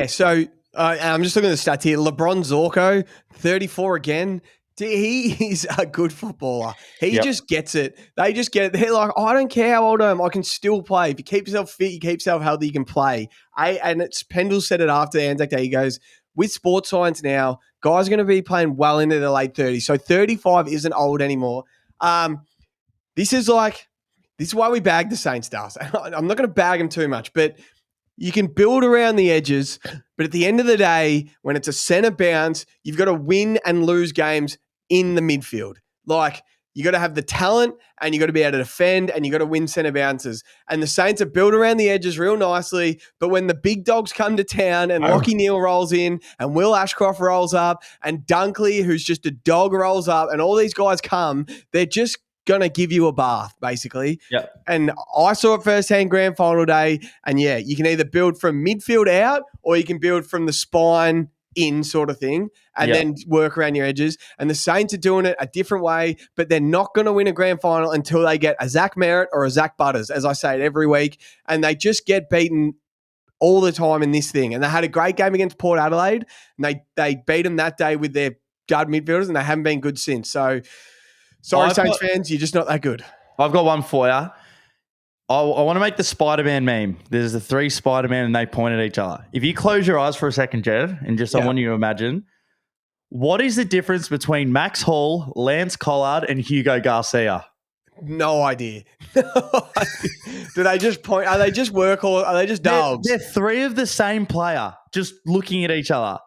So I'm just looking at the stats here. LeBron Zorko, 34 again. He is a good footballer. He just gets it. They just get it. They're like, I don't care how old I am. I can still play. If you keep yourself fit, you keep yourself healthy, you can play. And it's Pendle said it after the Anzac Day. He goes, with sports science now, guys are going to be playing well into their late 30s. So 35 isn't old anymore. This is why we bag the Saints, Stars. I'm not going to bag them too much, but you can build around the edges. But at the end of the day, when it's a centre bounce, you've got to win and lose games in the midfield. Like, you got to have the talent and you got to be able to defend and you got to win centre bounces. And the Saints are built around the edges real nicely. But when the big dogs come to town and Lachie Neale rolls in and Will Ashcroft rolls up and Dunkley, who's just a dog, rolls up and all these guys come, they're just going to give you a bath, basically. Yeah. And I saw it firsthand grand final day. And yeah, you can either build from midfield out or you can build from the spine in, sort of thing, and then work around your edges. And the Saints are doing it a different way, but they're not going to win a grand final until they get a Zach Merritt or a Zach Butters, as I say it every week. And they just get beaten all the time in this thing. And they had a great game against Port Adelaide, and they beat them that day with their dud midfielders, and they haven't been good since. So, sorry, Saints fans, you're just not that good. I've got one for you. I want to make the Spider-Man meme. There's the 3 Spider-Man and they point at each other. If you close your eyes for a second, Jev, and I want you to imagine, what is the difference between Max Hall, Lance Collard, and Hugo Garcia? No idea. Do they just point? Are they just work or are they just dogs? They're 3 of the same player, just looking at each other.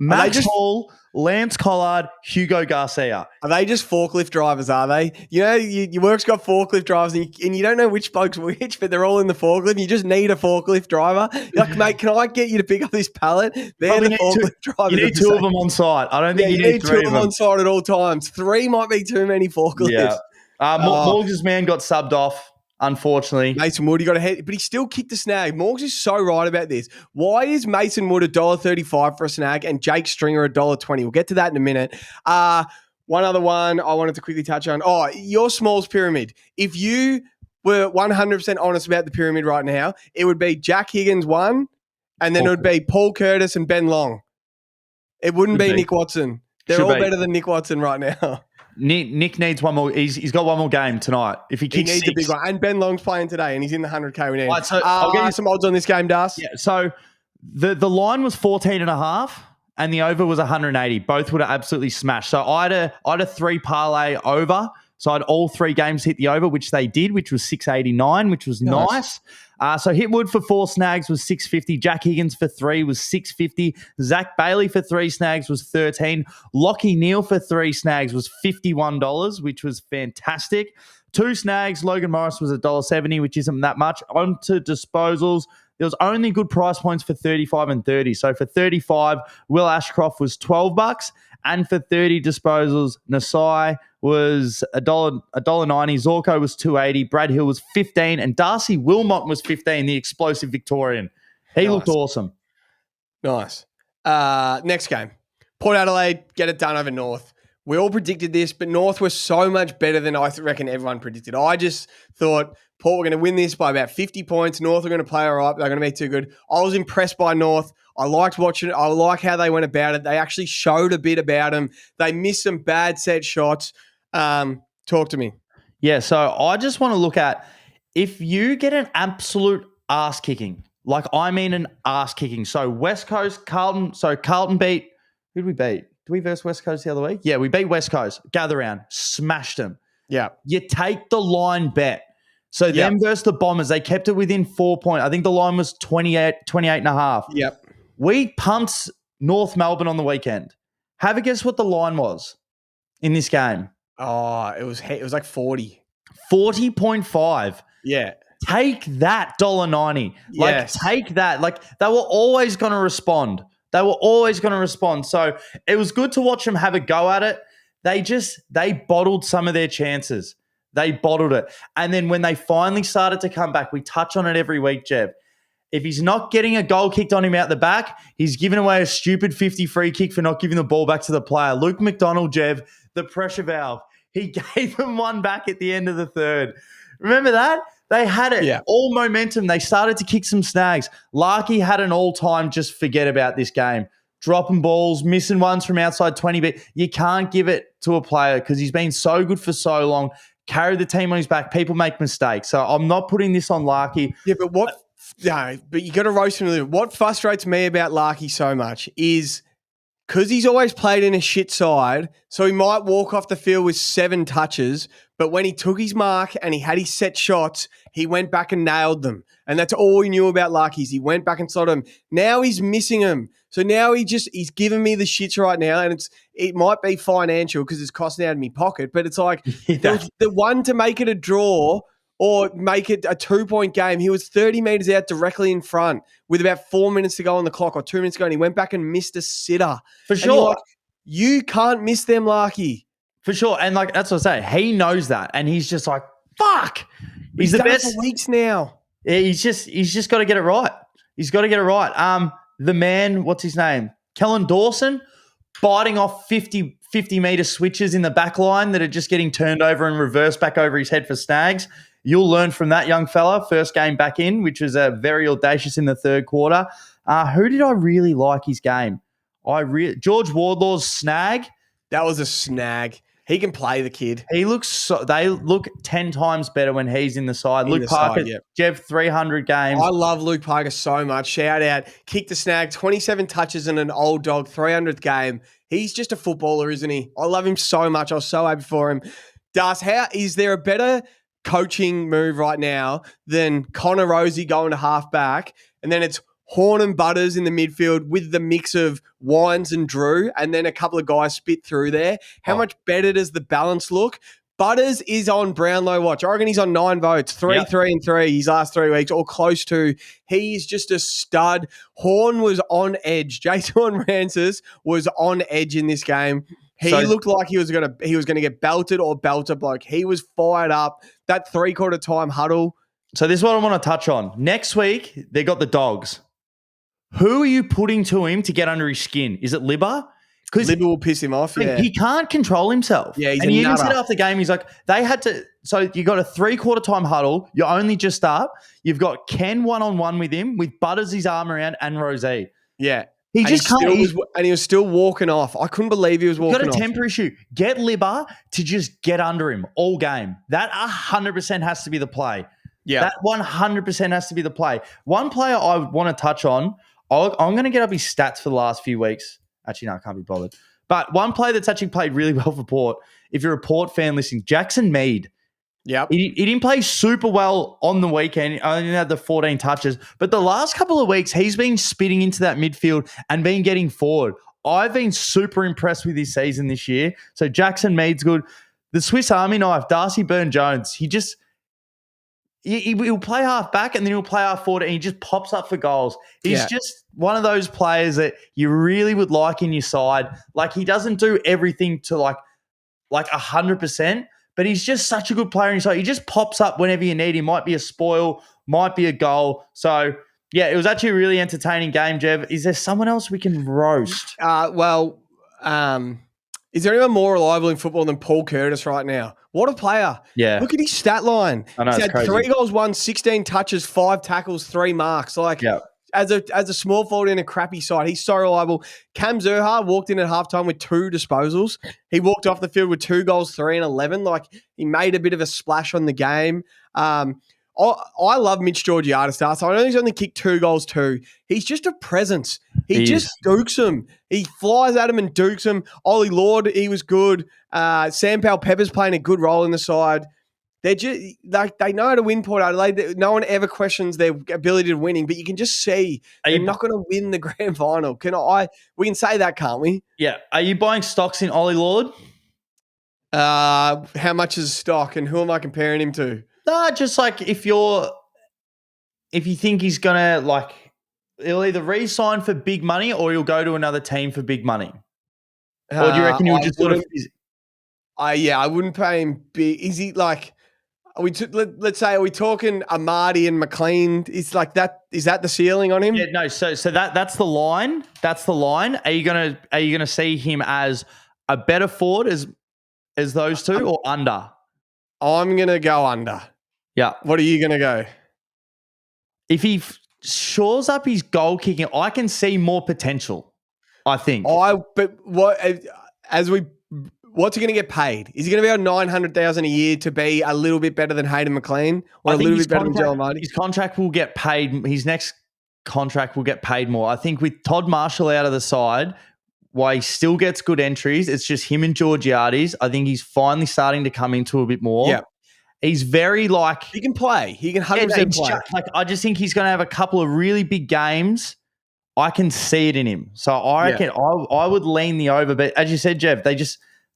Max Hall, Lance Collard, Hugo Garcia. Are they just forklift drivers, are they? You know, your work's got forklift drivers and you don't know which bloke's which, but they're all in the forklift. You just need a forklift driver. You're like, mate, can I get you to pick up this pallet? They're the forklift drivers. You need 2 of them on site. I don't think you need 3 2 of them on site at all times. 3 might be too many forklifts. Yeah. Morgs' man got subbed off. unfortunately. Mason Wood, he got a head, but he still kicked the snag. Morgs is so right about this. Why is Mason Wood $1.35 for a snag and Jake Stringer $1.20? We'll get to that in a minute. One other one I wanted to quickly touch on. Oh, your Smalls pyramid. If you were 100% honest about the pyramid right now, it would be Jack Higgins 1, and then it would be Paul Curtis and Ben Long. It wouldn't be Nick Watson. They're all better than Nick Watson right now. Nick needs one more. He's got one more game tonight. If he kicks needs 6. a big one. And Ben Long's playing today, and he's in the 100K we need. Right, so I'll give you some odds on this game, Das. Yeah, so the line was 14.5 and the over was 180. Both would have absolutely smashed. So I had a 3 parlay over. So I had all 3 games hit the over, which they did, which was 689, which was nice. So Hitwood for 4 snags was 650. Jack Higgins for 3 was 650. Zach Bailey for 3 snags was 13. Lockie Neal for 3 snags was $51, which was fantastic. 2 snags, Logan Morris was $1.70, which isn't that much. On to disposals. There was only good price points for 35 and 30. So for 35, Will Ashcroft was $12. And for 30 disposals, Nasai was $1.90. Zorko was $2.80. Brad Hill was $15. And Darcy Wilmot was $15, the explosive Victorian. He looked awesome. Nice. Next game. Port Adelaide, get it done over North. We all predicted this, but North was so much better than I reckon everyone predicted. I just thought Port were going to win this by about 50 points. North are going to play all right. They're going to be too good. I was impressed by North. I liked watching it. I like how they went about it. They actually showed a bit about them. They missed some bad set shots. Talk to me. Yeah, so I just want to look at if you get an absolute ass kicking, like I mean an ass kicking. So West Coast, Carlton. So Carlton beat, who did we beat? Did we verse West Coast the other week? Yeah, we beat West Coast. Gather round, smashed them. Yeah. You take the line bet. So them versus the Bombers, they kept it within 4 points. I think the line was 28 and a half. Yep. We pumped North Melbourne on the weekend. Have a guess what the line was in this game. Oh, it was like 40. 40.5. Yeah. Take that $1.90. Yes. Like, take that. Like, they were always going to respond. So it was good to watch them have a go at it. They bottled some of their chances. They bottled it. And then when they finally started to come back, we touch on it every week, Jev. If he's not getting a goal kicked on him out the back, he's giving away a stupid 50 free kick for not giving the ball back to the player. Luke McDonald, Jev, the pressure valve. He gave them one back at the end of the third. Remember that? They had it. All momentum. They started to kick some snags. Larkey had an all-time just forget about this game. Dropping balls, missing ones from outside 20. But you can't give it to a player because he's been so good for so long. Carried the team on his back. People make mistakes. So I'm not putting this on Larkey. Yeah, but but you got to roast him a little. What frustrates me about Larkey so much is because he's always played in a shit side, so he might walk off the field with 7 touches, but when he took his mark and he had his set shots, he went back and nailed them. And that's all we knew about Larkey is he went back and slotted them. Now he's missing them. So now he's giving me the shits right now, and it might be financial because it's costing out of my pocket, but it's like the one to make it a draw or make it a 2-point game, he was 30 metres out directly in front with about 4 minutes to go on the clock or 2 minutes to go, and he went back and missed a sitter. For sure. Like, you can't miss them, Larkey. For sure. And like that's what I say. He knows that. And he's just like, fuck. He's the best. For weeks now. Yeah, he's just got to get it right. He's got to get it right. The man, what's his name? Kellen Dawson, biting off 50-metre switches in the back line that are just getting turned over and reversed back over his head for snags. You'll learn from that young fella. First game back in, which was very audacious in the third quarter. Who did I really like his game? George Wardlaw's snag. That was a snag. He can play, the kid. They look 10 times better when he's in the side. Luke Parker, Jev, 300 games. I love Luke Parker so much. Shout out. Kicked the snag, 27 touches in an old dog, 300th game. He's just a footballer, isn't he? I love him so much. I was so happy for him. Das, is there a better coaching move right now than Connor Rosie going to halfback, and then it's Horn and Butters in the midfield with the mix of Wines and Drew, and then a couple of guys spit through there? How much better does the balance look? Butters is on Brownlow watch. I reckon he's on 9 votes, 3 and 3 his last 3 weeks, or close to. He's just a stud. Horn was on edge. Jason Rancis was on edge in this game. He looked like he was gonna get belted or belter bloke. He was fired up. That 3/4 time huddle. So this is what I want to touch on. Next week, they got the Dogs. Who are you putting to him to get under his skin? Is it Libba? Because Libba will piss him off. Yeah, he can't control himself. Yeah, he's and a he even nutter. said after the game, he's like, they had to. So you got a 3/4 time huddle. You're only just up. You've got Ken 1-on-1 with him, with Butters his arm around and Rosé. Yeah. He just can't. And he was still walking off. I couldn't believe he was walking off. Got a temper issue. Get Libba to just get under him all game. That 100% has to be the play. Yeah. That 100% has to be the play. One player I want to touch on, I'm going to get up his stats for the last few weeks. Actually, no, I can't be bothered. But one player that's actually played really well for Port, if you're a Port fan listening, Jackson Mead. Yep. He didn't play super well on the weekend. He only had the 14 touches. But the last couple of weeks, he's been spitting into that midfield and been getting forward. I've been super impressed with his season this year. So Jackson Mead's good. The Swiss Army knife, Darcy Byrne-Jones, he'll play half back and then he'll play half forward and he just pops up for goals. He's just one of those players that you really would like in your side. Like, he doesn't do everything to like 100%. But he's just such a good player. And so he just pops up whenever you need him. Might be a spoil, might be a goal. So, yeah, it was actually a really entertaining game, Jev. Is there someone else we can roast? Is there anyone more reliable in football than Paul Curtis right now? What a player. Yeah. Look at his stat line. I know, He's it's had crazy. 3 goals, 16 touches, 5 tackles, 3 marks. Like, as a small forward in a crappy side, he's so reliable. Cam Zurhaar walked in at halftime with 2 disposals. He walked off the field with 2 goals, 3 and 11. Like, he made a bit of a splash on the game. I love Mitch Georgiades. So I know he's only kicked 2 goals too. He's just a presence. He just dukes him. He flies at him and dukes him. Ollie Lord, he was good. Sam Powell-Pepper's playing a good role in the side. They're just like, they know how to win Port Adelaide. No one ever questions their ability to winning, but you can just see they're not going to win the grand final. We can say that, can't we? Yeah. Are you buying stocks in Ollie Lord? How much is stock and who am I comparing him to? No, just like if you think he's gonna he'll either re-sign for big money or he'll go to another team for big money. Or do you reckon you'll just sort of? I wouldn't pay him big. Is he like? Let's say, are we talking Amadi and McLean? Is like that? Is that the ceiling on him? Yeah, no. So that's the line. That's the line. Are you gonna see him as a better forward as those two or under? I'm gonna go under. Yeah. What are you gonna go? If he shores up his goal kicking, I can see more potential. I think. What's he going to get paid? Is he going to be on $900,000 a year to be a little bit better than Hayden McLean or a little bit better than Joel Marty? His contract will get paid. His next contract will get paid more. I think with Todd Marshall out of the side, while he still gets good entries, it's just him and Georgiades. I think he's finally starting to come into a bit more. Yeah. He's very he can play. He can 100% play. I just think he's going to have a couple of really big games. I can see it in him. So I reckon I would lean the over. But as you said, Jev,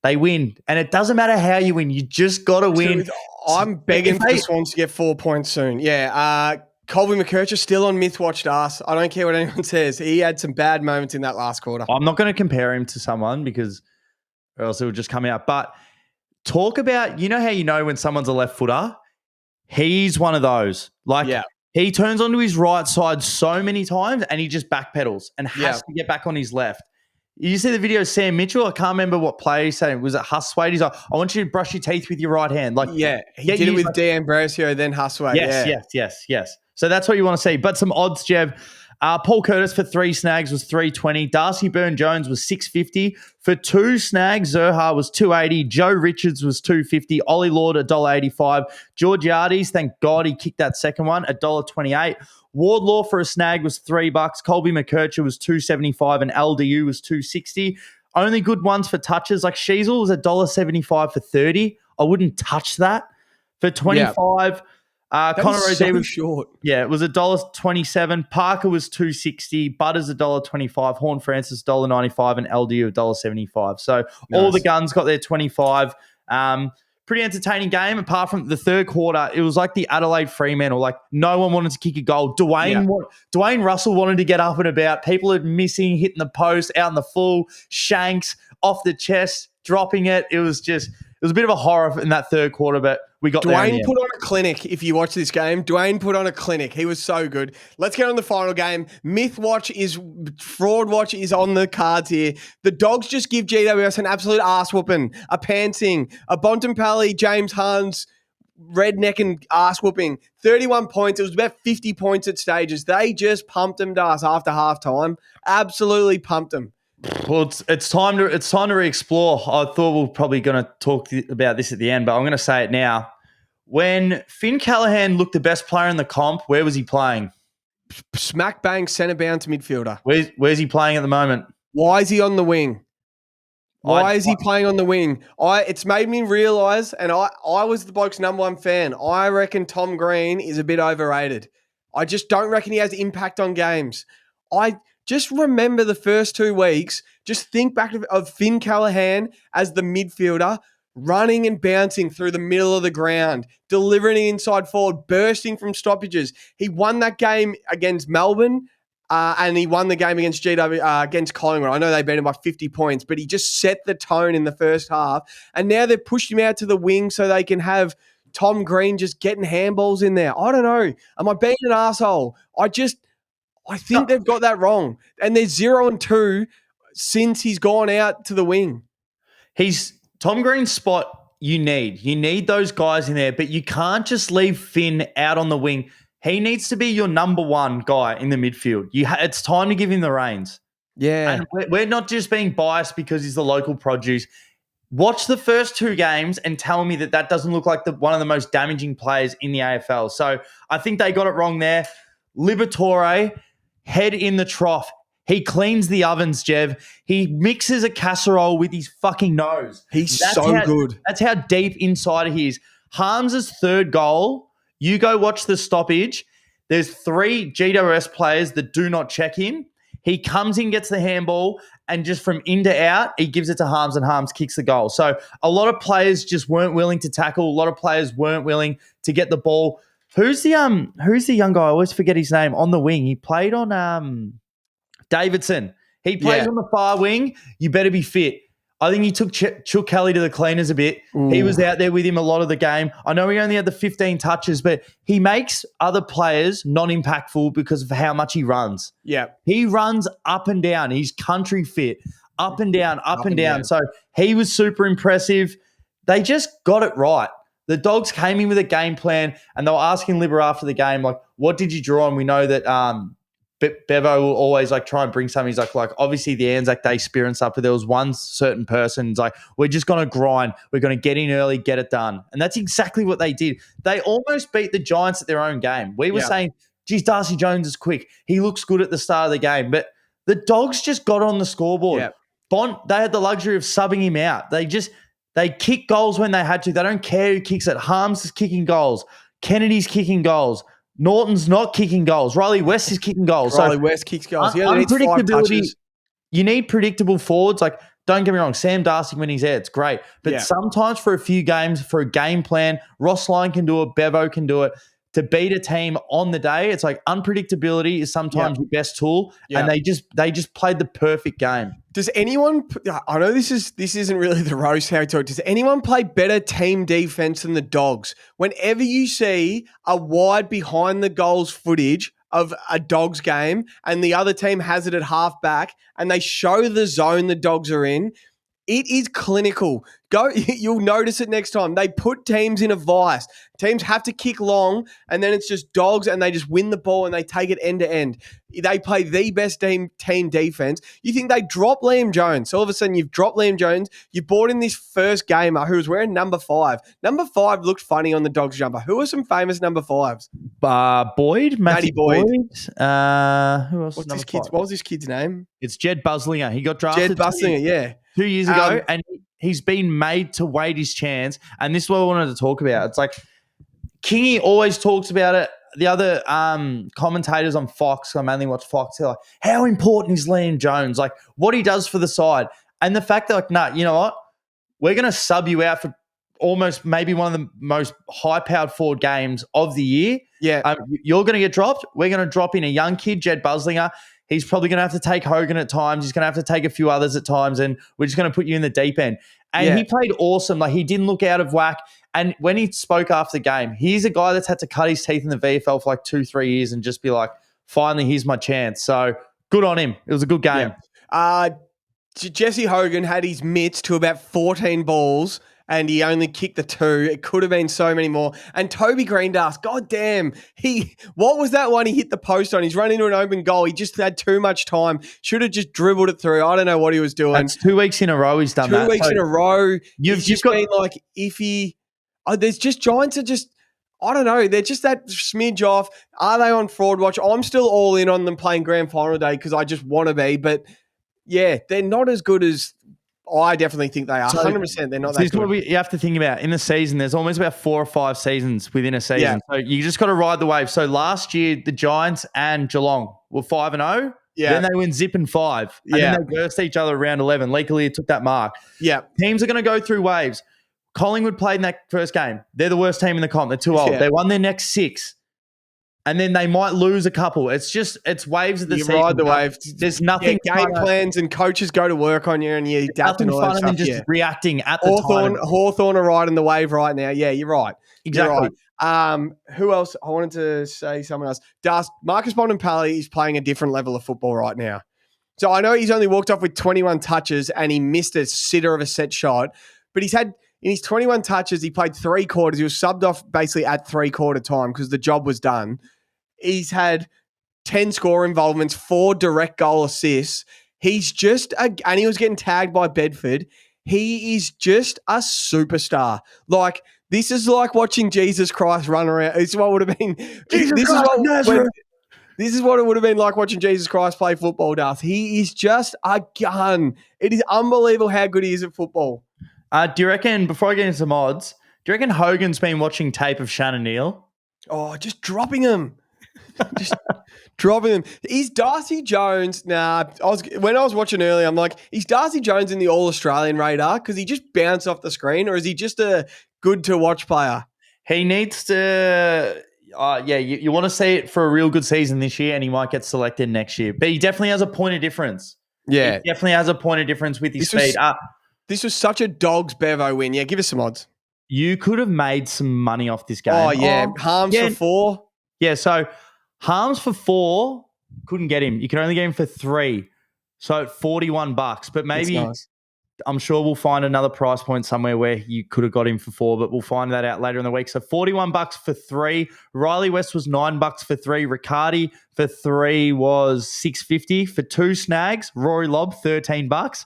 they win. And it doesn't matter how you win. You just got to win. I'm begging for the Swans to get 4 points soon. Yeah. Colby McKercher still on Mythwatched ass. I don't care what anyone says. He had some bad moments in that last quarter. I'm not going to compare him to someone because or else it would just come out. But talk about, you know how you know when someone's a left footer? He's one of those. He turns onto his right side so many times and he just backpedals and has to get back on his left. You see the video of Sam Mitchell? I can't remember what play he's saying. Was it Huswaite? He's like, I want you to brush your teeth with your right hand. He did it with D'Ambrosio, then Huswaite. Yes. So that's what you want to see. But some odds, Jev. Paul Curtis for 3 snags was 320. Darcy Byrne-Jones was 650. For 2 snags, Zurhaar was 280. Joe Richards was 250. Ollie Lord, $1.85. Georgiades, thank God he kicked that second one, $1.28. Wardlaw for a snag was $3. Colby McKercher was $2.75 and LDU was $2.60. Only good ones for touches. Like Sheasel was $1.75 for 30. I wouldn't touch that. For 25, Connor Rosé was short. Yeah, it was $1.27. Parker was $2.60. Butters $1.25. Horn Francis $1.95 and LDU $1.75. So all the guns got their 25. Pretty entertaining game. Apart from the third quarter, it was like the Adelaide Fremantle. Like no one wanted to kick a goal. Dwayne Russell wanted to get up and about. People are missing, hitting the post, out in the full, shanks, off the chest. dropping it. It was a bit of a horror in that third quarter, but we got there in the Dwayne end. put on a clinic. If you watch this game, Dwayne put on a clinic. He was so good. Let's get on the final game. Fraud watch is on the cards here. The Dogs just give GWS an absolute arse whooping, a pantsing, a Bontempelli, James Huns, redneck and arse whooping. 31 points. It was about 50 points at stages. They just pumped them to us after halftime. Absolutely pumped them. Well, it's time to re-explore. I thought we were probably going to talk about this at the end, but I'm going to say it now. When Finn Callaghan looked the best player in the comp, where was he playing? Smack bang centre bounce midfielder. Where's he playing at the moment? Why is he on the wing? Why is he playing on the wing? It's made me realise, and I was the bloke's number one fan. I reckon Tom Green is a bit overrated. I just don't reckon he has impact on games. I just remember the first 2 weeks. Just think back of Finn Callaghan as the midfielder, running and bouncing through the middle of the ground, delivering inside forward, bursting from stoppages. He won that game against Melbourne. And he won the game against against Collingwood. I know they beat him by 50 points, but he just set the tone in the first half. And now they've pushed him out to the wing so they can have Tom Green just getting handballs in there. I don't know. Am I being an asshole? I think they've got that wrong. And they're 0-2 since he's gone out to the wing. He's Tom Green's spot. You need those guys in there, but you can't just leave Finn out on the wing. He needs to be your number one guy in the midfield. It's time to give him the reins. Yeah. And we're not just being biased because he's the local produce. Watch the first 2 games and tell me that doesn't look like one of the most damaging players in the AFL. So I think they got it wrong there. Liberatore, head in the trough. He cleans the ovens, Jev. He mixes a casserole with his fucking nose. He's good. That's how deep inside he is. Harms's third goal, you go watch the stoppage. There's 3 GWS players that do not check him. He comes in, gets the handball, and just from in to out, he gives it to Harms, and Harms kicks the goal. So a lot of players just weren't willing to tackle. A lot of players weren't willing to get the ball. Who's the young guy? I always forget his name. On the wing, he played on Davidson. He plays on the far wing. You better be fit. I think he took Chuck Kelly to the cleaners a bit. Ooh. He was out there with him a lot of the game. I know he only had the 15 touches, but he makes other players non-impactful because of how much he runs. Yeah. He runs up and down. He's country fit. Up and down, up and down. So he was super impressive. They just got it right. The Dogs came in with a game plan, and they were asking Libber after the game, like, what did you draw on? We know that Bevo will always try and bring something. He's like obviously the Anzac Day spirit stuff, but there was one certain person. It's like, we're just going to grind. We're going to get in early, get it done. And that's exactly what they did. They almost beat the Giants at their own game. We were saying, geez, Darcy Jones is quick. He looks good at the start of the game. But the Dogs just got on the scoreboard. Yeah. They had the luxury of subbing him out. They kick goals when they had to. They don't care who kicks it. Harms is kicking goals. Kennedy's kicking goals. Norton's not kicking goals. Riley West is kicking goals. Riley West kicks goals. Yeah, needs 5 touches. You need predictable forwards. Like, don't get me wrong, Sam Darcy when he's there, it's great. But sometimes for a few games, for a game plan, Ross Lyon can do it, Bevo can do it. To beat a team on the day, it's like unpredictability is sometimes your best tool, and they just played the perfect game. Does anyone? I know this isn't really the roast how we talk. Does anyone play better team defense than the Dogs? Whenever you see a wide behind the goals footage of a Dogs game, and the other team has it at half back, and they show the zone the Dogs are in, it is clinical. You'll notice it next time. They put teams in a vice. Teams have to kick long, and then it's just Dogs, and they just win the ball, and they take it end to end. They play the best team defense. You think they drop Liam Jones. So all of a sudden, you've dropped Liam Jones. You brought in this first gamer who was wearing number 5. Number 5 looked funny on the Dogs jumper. Who are some famous number 5s? Boyd. Matty Boyd. Who else? What was this kid's name? It's Jed Buslinger. He got drafted. Jed Buslinger, 2 years ago, and he's been made to wait his chance. And this is what I wanted to talk about. It's like Kingy always talks about it. The other commentators on Fox, I mainly watch Fox, they're like, how important is Liam Jones? Like, what he does for the side. And the fact that, you know what? We're going to sub you out for almost maybe one of the most high-powered forward games of the year. Yeah. You're going to get dropped. We're going to drop in a young kid, Jed Buslinger. He's probably going to have to take Hogan at times. He's going to have to take a few others at times, and we're just going to put you in the deep end. And he played awesome. Like, he didn't look out of whack. And when he spoke after the game, he's a guy that's had to cut his teeth in the VFL for like 2-3 years and just be like, finally, here's my chance. So good on him. It was a good game. Yeah. Jesse Hogan had his mitts to about 14 balls and he only kicked the 2. It could have been so many more. And Toby Greendass, goddamn, what was that one he hit the post on? He's run into an open goal. He just had too much time. Should have just dribbled it through. I don't know what he was doing. That's 2 weeks in a row he's done that. 2 weeks in a row. You've just got been like iffy. There's just Giants are just, I don't know. They're just that smidge off. Are they on fraud watch? I'm still all in on them playing grand final day because I just want to be. But yeah, they're not as good as I definitely think they are. 100%. They're not that good. This is what you have to think about. In the season, there's almost about 4 or 5 seasons within a season. Yeah. So you just got to ride the wave. So last year, the Giants and Geelong were 5-0. Yeah. Then they went zip and 5. And then they versed each other around 11. Legally, took that mark. Yeah. Teams are going to go through waves. Collingwood played in that first game. They're the worst team in the comp. They're too old. Yeah. They won their next 6. And then they might lose a couple. It's waves of the season. You ride the wave. There's nothing. Game plans and coaches go to work on you and you adapt and all that stuff. Nothing fun than just reacting at the time. Hawthorn are riding the wave right now. Yeah, you're right. Exactly. You're right. Who else? I wanted to say someone else. Marcus Bontempelli is playing a different level of football right now. So I know he's only walked off with 21 touches and he missed a sitter of a set shot, but he's had in his 21 touches, he played 3 quarters. He was subbed off basically at 3-quarter time because the job was done. He's had 10 score involvements, 4 direct goal assists. He's just and he was getting tagged by Bedford. He is just a superstar. Like, this is like watching Jesus Christ run around. This is what would have been. This is what it would have been like watching Jesus Christ play football, Darth. He is just a gun. It is unbelievable how good he is at football. Do you reckon, before I get into some odds, do you reckon Hogan's been watching tape of Shannon Neal? Oh, just dropping him. Just dropping him. Is Darcy Jones? Nah, when I was watching earlier, I'm like, is Darcy Jones in the All-Australian radar? Because he just bounced off the screen, or is he just a good-to-watch player? He needs to... you want to see it for a real good season this year, and he might get selected next year. But he definitely has a point of difference. Yeah. He definitely has a point of difference with his speed. This was such a Dogs Bevo win. Yeah, give us some odds. You could have made some money off this game. Oh, yeah. Harms for 4. Yeah, so Harms for 4, couldn't get him. You can only get him for 3. So $41. But maybe, nice. I'm sure we'll find another price point somewhere where you could have got him for 4, but we'll find that out later in the week. So $41 for 3. Riley West was $9 for 3. Riccardi for 3 was $6.50 for 2 snags. Rory Lobb, $13.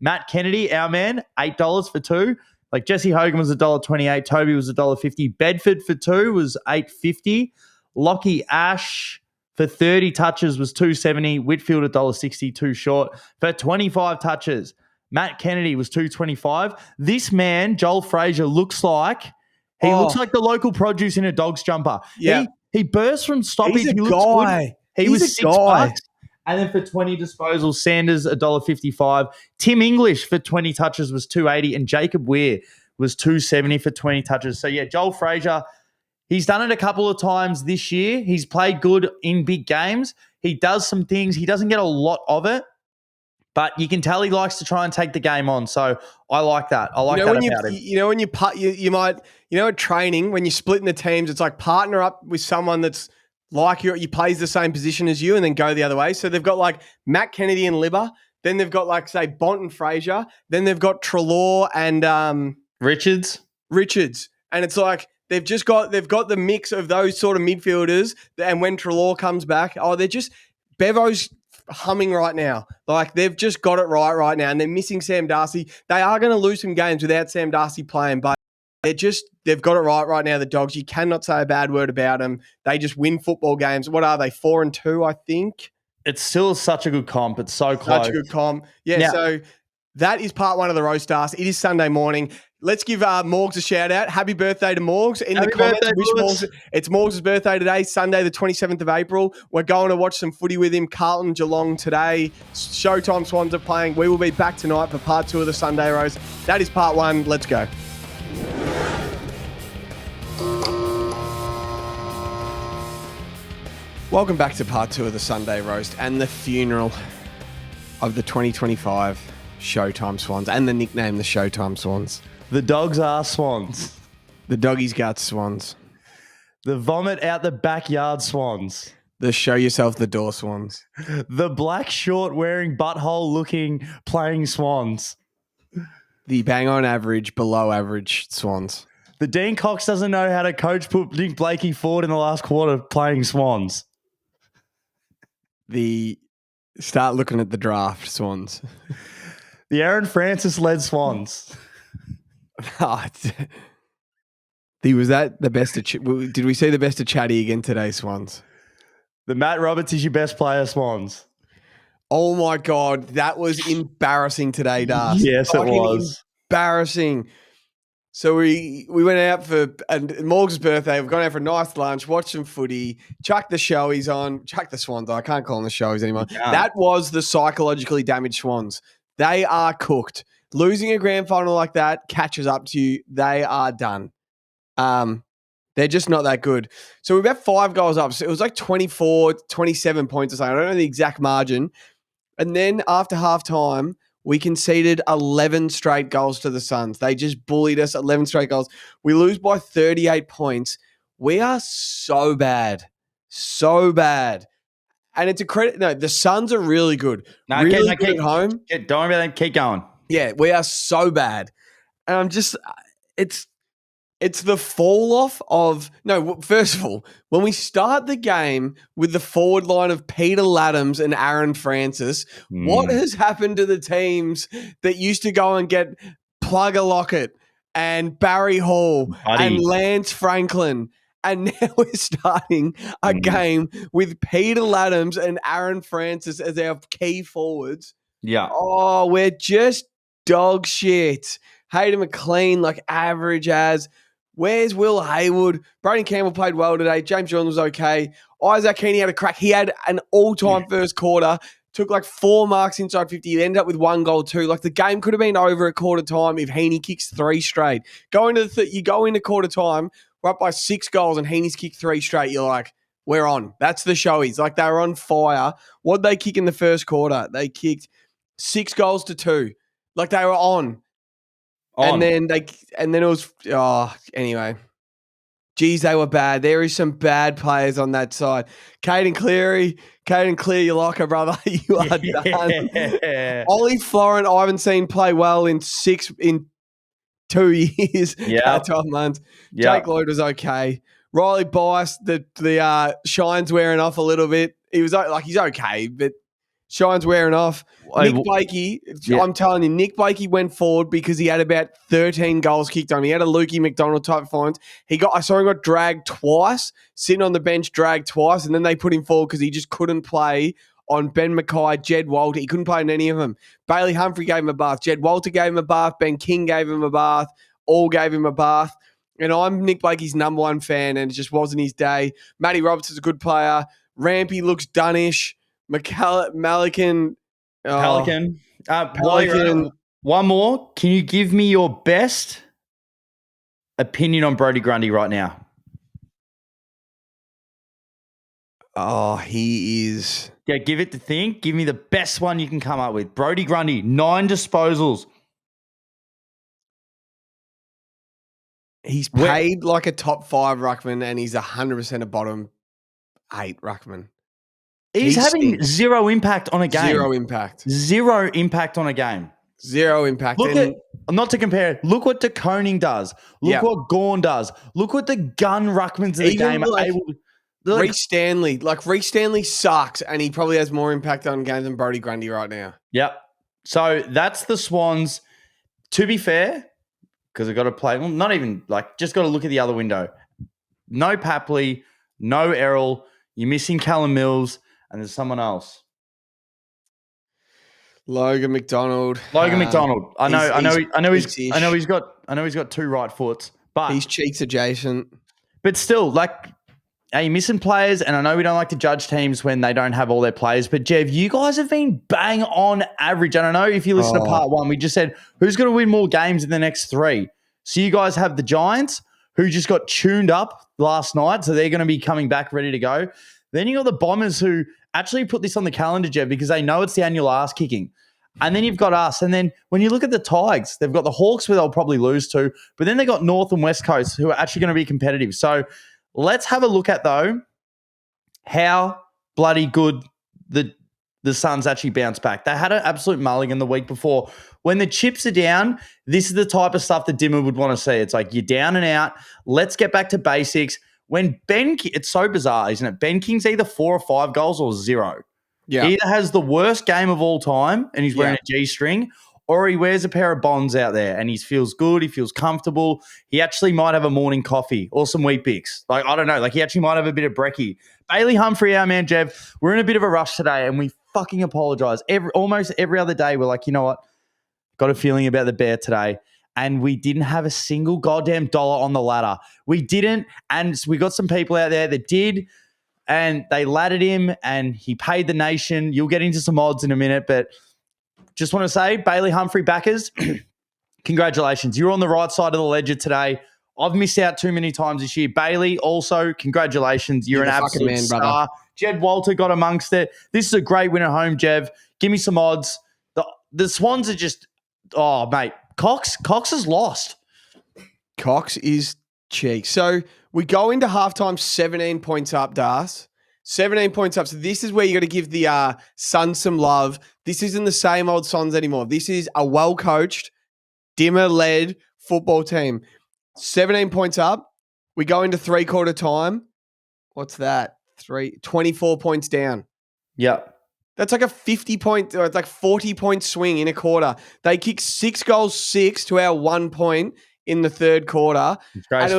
Matt Kennedy, our man, $8 for 2. Like, Jesse Hogan was $1.28. Toby was $1.50. Bedford for 2 was $8.50. Lockie Ash for 30 touches was $2.70. Whitfield $1.60, too short. For 25 touches, Matt Kennedy was $2.25. This man, Joel Frazier, looks like looks like the local produce in a Dogs jumper. Yeah. He burst from stoppage. He's a guy. He was $6. And then for 20 disposals, Sanders $1.55. Tim English for 20 touches was $2.80. And Jacob Weir was $2.70 for 20 touches. So, yeah, Joel Frazier, he's done it a couple of times this year. He's played good in big games. He does some things. He doesn't get a lot of it, but you can tell he likes to try and take the game on. So I like that. I like that about him. You know, when you might, at training, when you're splitting the teams, it's like partner up with someone that's like you plays the same position as you and then go the other way. So they've got like Matt Kennedy and Libba. Then they've got like, say, Bont and Frazier. Then they've got Treloar and Richards. And it's like they've got the mix of those sort of midfielders. And when Treloar comes back, they're just Bevo's humming right now. Like, they've just got it right now. And they're missing Sam Darcy. They are going to lose some games without Sam Darcy playing, but they've got it right now, the Dogs. You cannot say a bad word about them. They just win football games. What are they, 4-2, I think? It's still such a good comp. It's so close. Such a good comp. Yeah, so that is part 1 of the Roast Stars. It is Sunday morning. Let's give Morgs a shout out. Happy birthday to Morgs. In the comments, wish Morgs. It's Morgs' birthday today, Sunday, the 27th of April. We're going to watch some footy with him. Carlton, Geelong today. Showtime Swans are playing. We will be back tonight for part 2 of the Sunday Roast. That is part 1. Let's go. Welcome back to part 2 of the Sunday Roast and the funeral of the 2025 Showtime Swans and the nickname the Showtime Swans. The dogs are Swans. The doggies guts Swans. The vomit out the backyard Swans. The show yourself the door Swans. The black short wearing butthole looking playing Swans. The bang on average, below average Swans. The Dean Cox doesn't know how to coach, put Nick Blakey forward in the last quarter playing Swans. The start looking at the draft Swans. The Aaron Francis led Swans. Was that the best of did we see the best of Chatty again today, Swans? The Matt Roberts is your best player, Swans. Oh my God, that was embarrassing today, Darcy. Yes, it was. Embarrassing. So we went out for Morg's birthday. We've gone out for a nice lunch, watched some footy, chucked the showies on, chucked the Swans on. I can't call them the showies anymore. Yeah. That was the psychologically damaged Swans. They are cooked. Losing a grand final like that catches up to you. They are done. They're just not that good. So we're about 5 goals up. So it was like 24, 27 points or something. I don't know the exact margin. And then after halftime, we conceded 11 straight goals to the Suns. They just bullied us, 11 straight goals. We lose by 38 points. We are so bad. So bad. And it's a credit. No, the Suns are really good. Really good at home. Don't worry about that. Keep going. Yeah, we are so bad. And I'm just, it's the fall off of, no, first of all, when we start the game with the forward line of Peter Laddams and Aaron Francis, what has happened to the teams that used to go and get Plugger Lockett and Barry Hall and Lance Franklin? And now we're starting a game with Peter Laddams and Aaron Francis as our key forwards. Yeah. Oh, we're just dog shit. Hayden McLean, like average as. Where's Will Hayward? Braden Campbell played well today. James Jordan was okay. Isaac Heaney had a crack. He had an all-time first quarter. Took like 4 marks inside 50. He ended up with 1 goal too. Like the game could have been over at quarter time if Heaney kicks 3 straight. You go into quarter time, we're up by 6 goals and Heaney's kicked 3 straight. You're like, we're on. That's the showies. Like they were on fire. What'd they kick in the first quarter? They kicked 6 goals to 2. Like they were on. And then it was anyway. Geez, they were bad. There is some bad players on that side. Caden Clear your locker, brother. You are done. Ollie Florent, I haven't seen play well in 2 years. Yeah. 12 months. Yep. Jake Lloyd was okay. Riley Bice, the shine's wearing off a little bit. He's okay, but shine's wearing off. Nick Blakey, I'm telling you, Nick Blakey went forward because he had about 13 goals kicked on him. He had a Lukey McDonald type performance. I saw him got dragged twice, sitting on the bench, dragged twice, and then they put him forward because he just couldn't play on Ben Mackay, Jed Walter. He couldn't play on any of them. Bailey Humphrey gave him a bath. Jed Walter gave him a bath. Ben King gave him a bath. All gave him a bath. And I'm Nick Blakey's number 1 fan, and it just wasn't his day. Matty Roberts is a good player. Rampy looks done-ish. Pelican. One more. Can you give me your best opinion on Brodie Grundy right now? Oh, he is. Yeah, give it to think. Give me the best one you can come up with. Brodie Grundy, 9 disposals. He's paid like a top 5 ruckman, and he's 100% a bottom 8 ruckman. He's having zero impact on a game. Zero impact on a game. Zero impact. Not to compare, look what De Koning does. Look what Gawn does. Look what the gun ruckmans of the game are able to. Reece Stanley sucks, and he probably has more impact on games than Brodie Grundy right now. Yep. So that's the Swans. To be fair, because I've got to play, not even just got to look at the other window. No Papley, no Errol. You're missing Callum Mills. And there's someone else. Logan McDonald. I know he's got 2 right foots, but he's cheeks adjacent. But still, are you missing players? And I know we don't like to judge teams when they don't have all their players, but Jev, you guys have been bang on average. And I know if you listen to part 1, we just said who's going to win more games in the next 3. So you guys have the Giants, who just got tuned up last night, so they're going to be coming back ready to go. Then you got the Bombers who actually put this on the calendar, Jeff, because they know it's the annual ass kicking. And then you've got us. And then when you look at the Tigers, they've got the Hawks where they'll probably lose to, but then they got North and West Coast who are actually going to be competitive. So let's have a look at, though, how bloody good the Suns actually bounced back. They had an absolute mulligan the week before. When the chips are down, this is the type of stuff that Dimmer would want to see. It's like, you're down and out. Let's get back to basics. It's so bizarre, isn't it? Ben King's either 4 or 5 goals or 0. Yeah. He either has the worst game of all time and he's wearing a G-string, or he wears a pair of Bonds out there and he feels good, he feels comfortable. He actually might have a morning coffee or some Wheat Bix. Like, I don't know. Like, he actually might have a bit of brekkie. Bailey Humphrey, our man, Jev, we're in a bit of a rush today and we fucking apologise. Almost every other day we're like, you know what? Got a feeling about the Bear today. And we didn't have a single goddamn dollar on the ladder. We didn't. And we got some people out there that did. And they laddered him and he paid the nation. You'll get into some odds in a minute, but just want to say, Bailey Humphrey backers, congratulations. You're on the right side of the ledger today. I've missed out too many times this year. Bailey, also, congratulations. You're an absolute man, star. Brother. Jed Walter got amongst it. This is a great win at home, Jev. Give me some odds. The Swans are just, oh, mate, Cox is lost. Cox is cheek. So we go into halftime 17 points up, Das. 17 points up. So this is where you got to give the Suns some love. This isn't the same old Suns anymore. This is a well-coached, Dimmer-led football team. 17 points up. We go into three-quarter time. What's that? 24 points down. Yep. That's like a 50-point, or it's like 40-point swing in a quarter. They kicked 6 goals, 6 to our 1 point in the third quarter. And it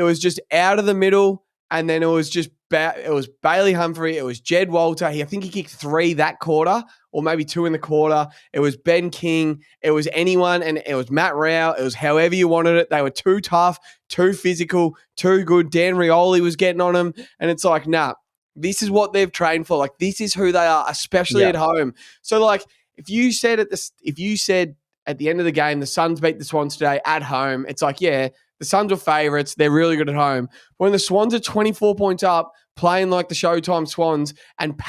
was just out of the middle. And then it was just it was Bailey Humphrey. It was Jed Walter. I think he kicked 3 that quarter, or maybe 2 in the quarter. It was Ben King. It was anyone, and it was Matt Rao. It was however you wanted it. They were too tough, too physical, too good. Dan Rioli was getting on them, and it's like, nah, this is what they've trained for. Like, this is who they are, especially at home. So, like, if you said at the end of the game, the Suns beat the Swans today at home, it's like, yeah, the Suns are favourites. They're really good at home. But when the Swans are 24 points up, playing like the Showtime Swans, and and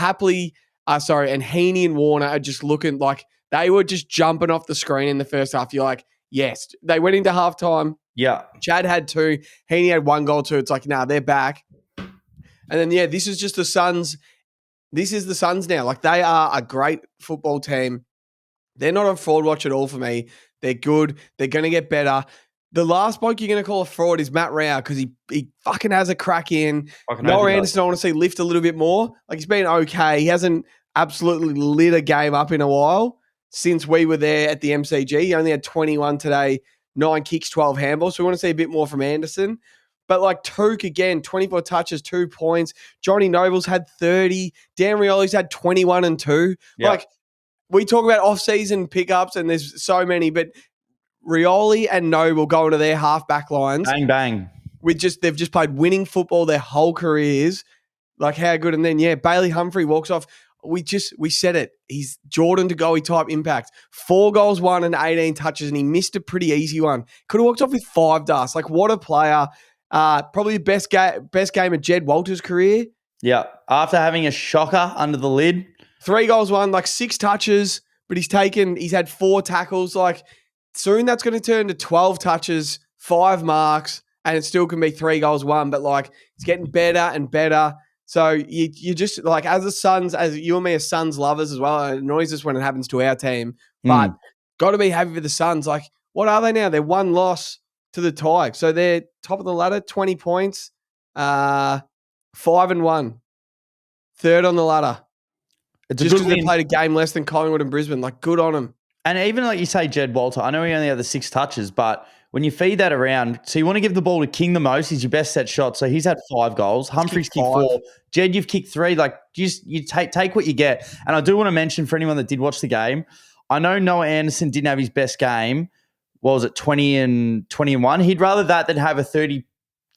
Heaney and Warner are just looking like they were just jumping off the screen in the first half. You're like, yes. They went into halftime. Yeah. Chad had 2. Heaney had 1 goal too. It's like, nah, they're back. And then, yeah, this is just the Suns. This is the Suns now. Like, they are a great football team. They're not a fraud watch at all for me. They're good. They're going to get better. The last bloke you're going to call a fraud is Matt Rao, because he fucking has a crack in. Noah Anderson, I want to see lift a little bit more. Like, he's been okay. He hasn't absolutely lit a game up in a while since we were there at the MCG. He only had 21 today, 9 kicks, 12 handballs. So we want to see a bit more from Anderson. But like Took, again, 24 touches, 2 points. Johnny Noble's had 30. Dan Rioli's had 21 and 2. Yep. Like, we talk about off-season pickups, and there's so many, but Rioli and Noble go into their half-back lines. Bang, bang. They've just played winning football their whole careers. Like, how good. And then, yeah, Bailey Humphrey walks off. We said it. He's Jordan to go type impact. 4 goals, 1 and 18 touches, and he missed a pretty easy one. Could have walked off with 5 dusts. Like, what a player. Probably the best game of Jed Walter's career. Yeah. After having a shocker under the lid. 3 goals, 1, like 6 touches, but he's had 4 tackles. Like, soon that's going to turn to 12 touches, 5 marks, and it still can be 3 goals, 1. But, like, it's getting better and better. So you just, like, as you and me are Suns lovers as well, it annoys us when it happens to our team. But got to be happy for the Suns. Like, what are they now? They're 1 loss to the Tigers. So they're top of the ladder, 20 points, 5 and 1. 3rd on the ladder. It's just because they played a game less than Collingwood and Brisbane. Like, good on them. And even like you say, Jed Walter, I know he only had the 6 touches, but when you feed that around, so you want to give the ball to King the most. He's your best set shot. So he's had 5 goals. Humphrey's kicked 4. Jed, you've kicked 3. Like, you take what you get. And I do want to mention for anyone that did watch the game, I know Noah Anderson didn't have his best game. What was it, 20 and 21? He'd rather that than have a 30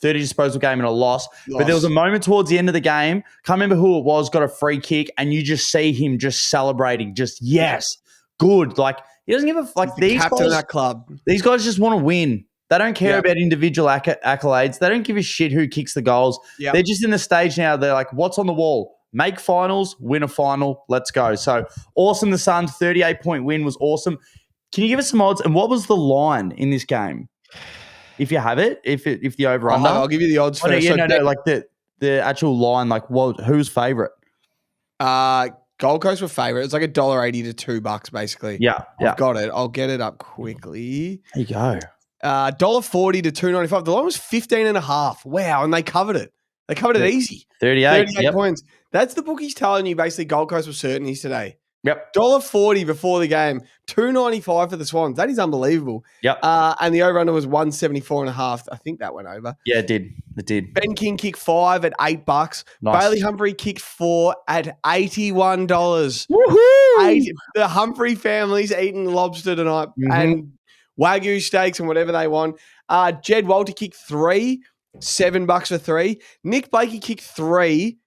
disposal game and a loss. But there was a moment towards the end of the game, can't remember who it was, got a free kick, and you just see him just celebrating, just, yes, good. Like, he doesn't give a, like, these captain guys, of that club. These guys just want to win. They don't care about individual accolades. They don't give a shit who kicks the goals. Yep. They're just in the stage now. They're like, what's on the wall? Make finals, win a final. Let's go. So awesome. The Suns 38-point win was awesome. Can you give us some odds? And what was the line in this game? If you have it, if the over under, I'll give you the odds first. Like the actual line, like who's favorite? Gold Coast were favourite. It's like $1.80 to $2 basically. Yeah. I've got it. I'll get it up quickly. There you go. $1.40 to $2.95. The line was 15.5. Wow, and they covered it. They covered it easy. 38 points. That's the bookies telling you basically Gold Coast were certainties today. Yep. $1.40 before the game, $2.95 for the Swans. That is unbelievable. Yep. And the over-under was 174.5. I think that went over. Yeah, it did. It did. Ben King kicked 5 at $8. Nice. Bailey Humphrey kicked 4 at $81. Woohoo! The Humphrey family's eating lobster tonight and Wagyu steaks and whatever they want. Jed Walter kicked 3, $7 for 3. Nick Blakey kicked 3.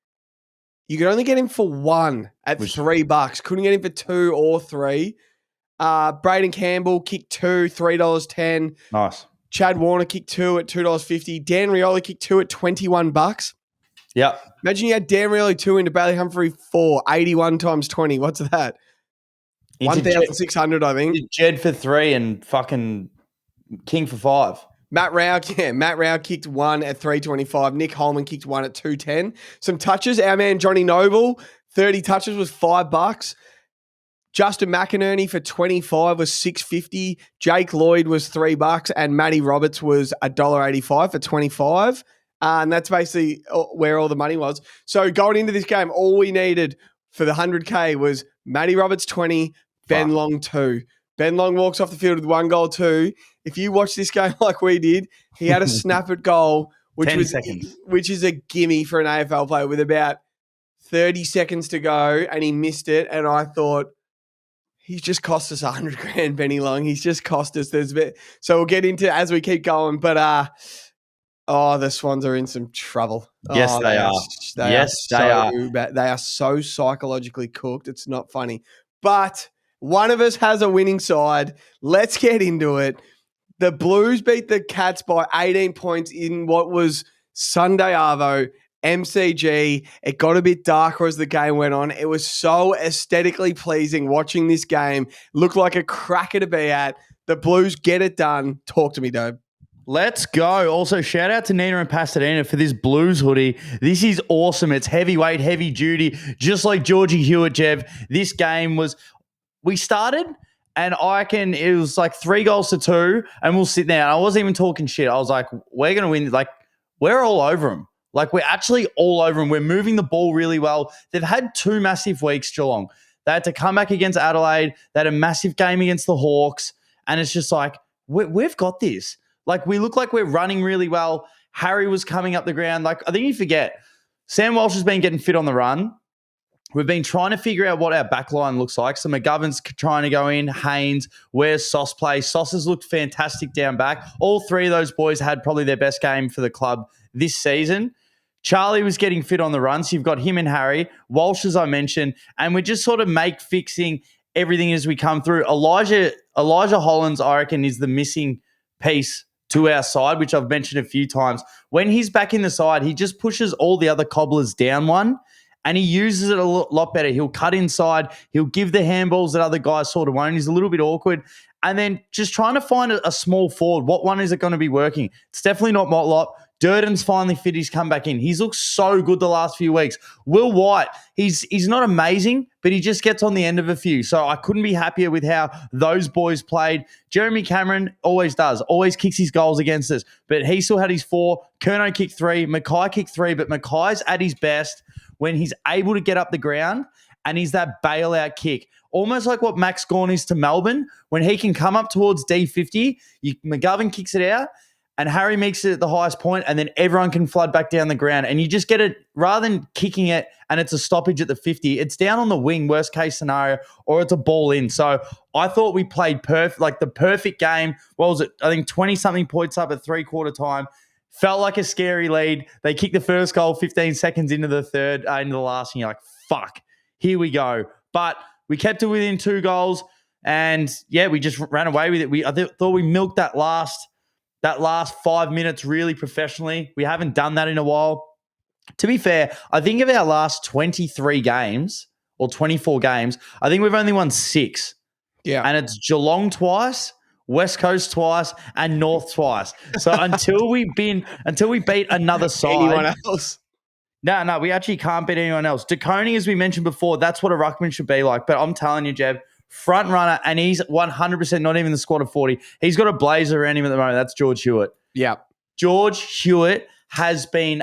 You could only get him for 1 at $3. Couldn't get him for 2 or 3. Braden Campbell kicked 2, $3.10. Nice. Chad Warner kicked 2 at $2.50. Dan Rioli kicked 2 at $21. Yep. Imagine you had Dan Rioli 2 into Bailey Humphrey 4, 81 times 20. What's that? 1,600, I think. Jed for 3 and fucking King for 5. Matt Rao kicked 1 at $3.25. Nick Holman kicked 1 at $2.10. Some touches. Our man Johnny Noble, 30 touches was $5. Justin McInerney for 25 was $6.50. Jake Lloyd was $3, and Matty Roberts was $1.85 for 25. And that's basically where all the money was. So going into this game, all we needed for the 100K was Matty Roberts 20, Ben Long 2. Ben Long walks off the field with 1 goal, 2. If you watch this game like we did, he had a snap at goal, which is a gimme for an AFL player with about 30 seconds to go, and he missed it. And I thought, he's just cost us $100,000, Benny Long. He's just cost us. So we'll get into it as we keep going. But the Swans are in some trouble. Yes, they are. They are. Bad. They are so psychologically cooked. It's not funny. But one of us has a winning side. Let's get into it. The Blues beat the Cats by 18 points in what was Sunday Arvo, MCG. It got a bit darker as the game went on. It was so aesthetically pleasing watching this game. Looked like a cracker to be at. The Blues get it done. Talk to me, Dobe. Let's go. Also, shout out to Nina and Pasadena for this Blues hoodie. This is awesome. It's heavyweight, heavy duty, just like Georgie Hewitt, Jev. This game was, we started and I reckon it was like 3 goals to 2 and we'll sit there. I wasn't even talking shit. I was like, we're going to win. Like, we're all over them. Like, we're actually all over them. We're moving the ball really well. They've had 2 massive weeks, Geelong. They had to come back against Adelaide. They had a massive game against the Hawks. And it's just like, we've got this. Like, we look like we're running really well. Harry was coming up the ground. Like, I think you forget, Sam Walsh has been getting fit on the run. We've been trying to figure out what our backline looks like. So McGovern's trying to go in. Haynes, where's Sauce play? Sauce has looked fantastic down back. All 3 of those boys had probably their best game for the club this season. Charlie was getting fit on the run. So you've got him and Harry. Walsh, as I mentioned. And we're just sort of fixing everything as we come through. Elijah Hollands, I reckon, is the missing piece to our side, which I've mentioned a few times. When he's back in the side, he just pushes all the other cobblers down one, and he uses it a lot better. He'll cut inside. He'll give the handballs that other guys sort of won't. He's a little bit awkward. And then just trying to find a small forward. What one is it going to be working? It's definitely not Motlop. Durden's finally fit. He's come back in. He's looked so good the last few weeks. Will White, he's not amazing, but he just gets on the end of a few. So I couldn't be happier with how those boys played. Jeremy Cameron always does, always kicks his goals against us, but he still had his 4. Kerno kicked 3. Mackay kicked 3, but Mackay's at his best when he's able to get up the ground and he's that bailout kick. Almost like what Max Gawn is to Melbourne. When he can come up towards D50, McGovern kicks it out, and Harry makes it at the highest point, and then everyone can flood back down the ground. And you just get it, rather than kicking it and it's a stoppage at the 50, it's down on the wing, worst case scenario, or it's a ball in. So I thought we played the perfect game. What was it? I think 20-something points up at 3/4 time. Felt like a scary lead. They kicked the first goal 15 seconds into the third, into the last, and you're like, fuck, here we go. But we kept it within 2 goals, and yeah, we just ran away with it. I thought we milked that last that last 5 minutes really professionally. We haven't done that in a while. To be fair, I think of our last 23 games or 24 games, I think we've only won 6. Yeah. And it's Geelong twice, West Coast twice, and North twice. So until we beat another side. Anyone else? No, we actually can't beat anyone else. DeConey, as we mentioned before, that's what a ruckman should be like. But I'm telling you, Jev, front runner, and he's 100% not even the squad of 40. He's got a blazer around him at the moment. That's George Hewitt. Yeah. George Hewitt has been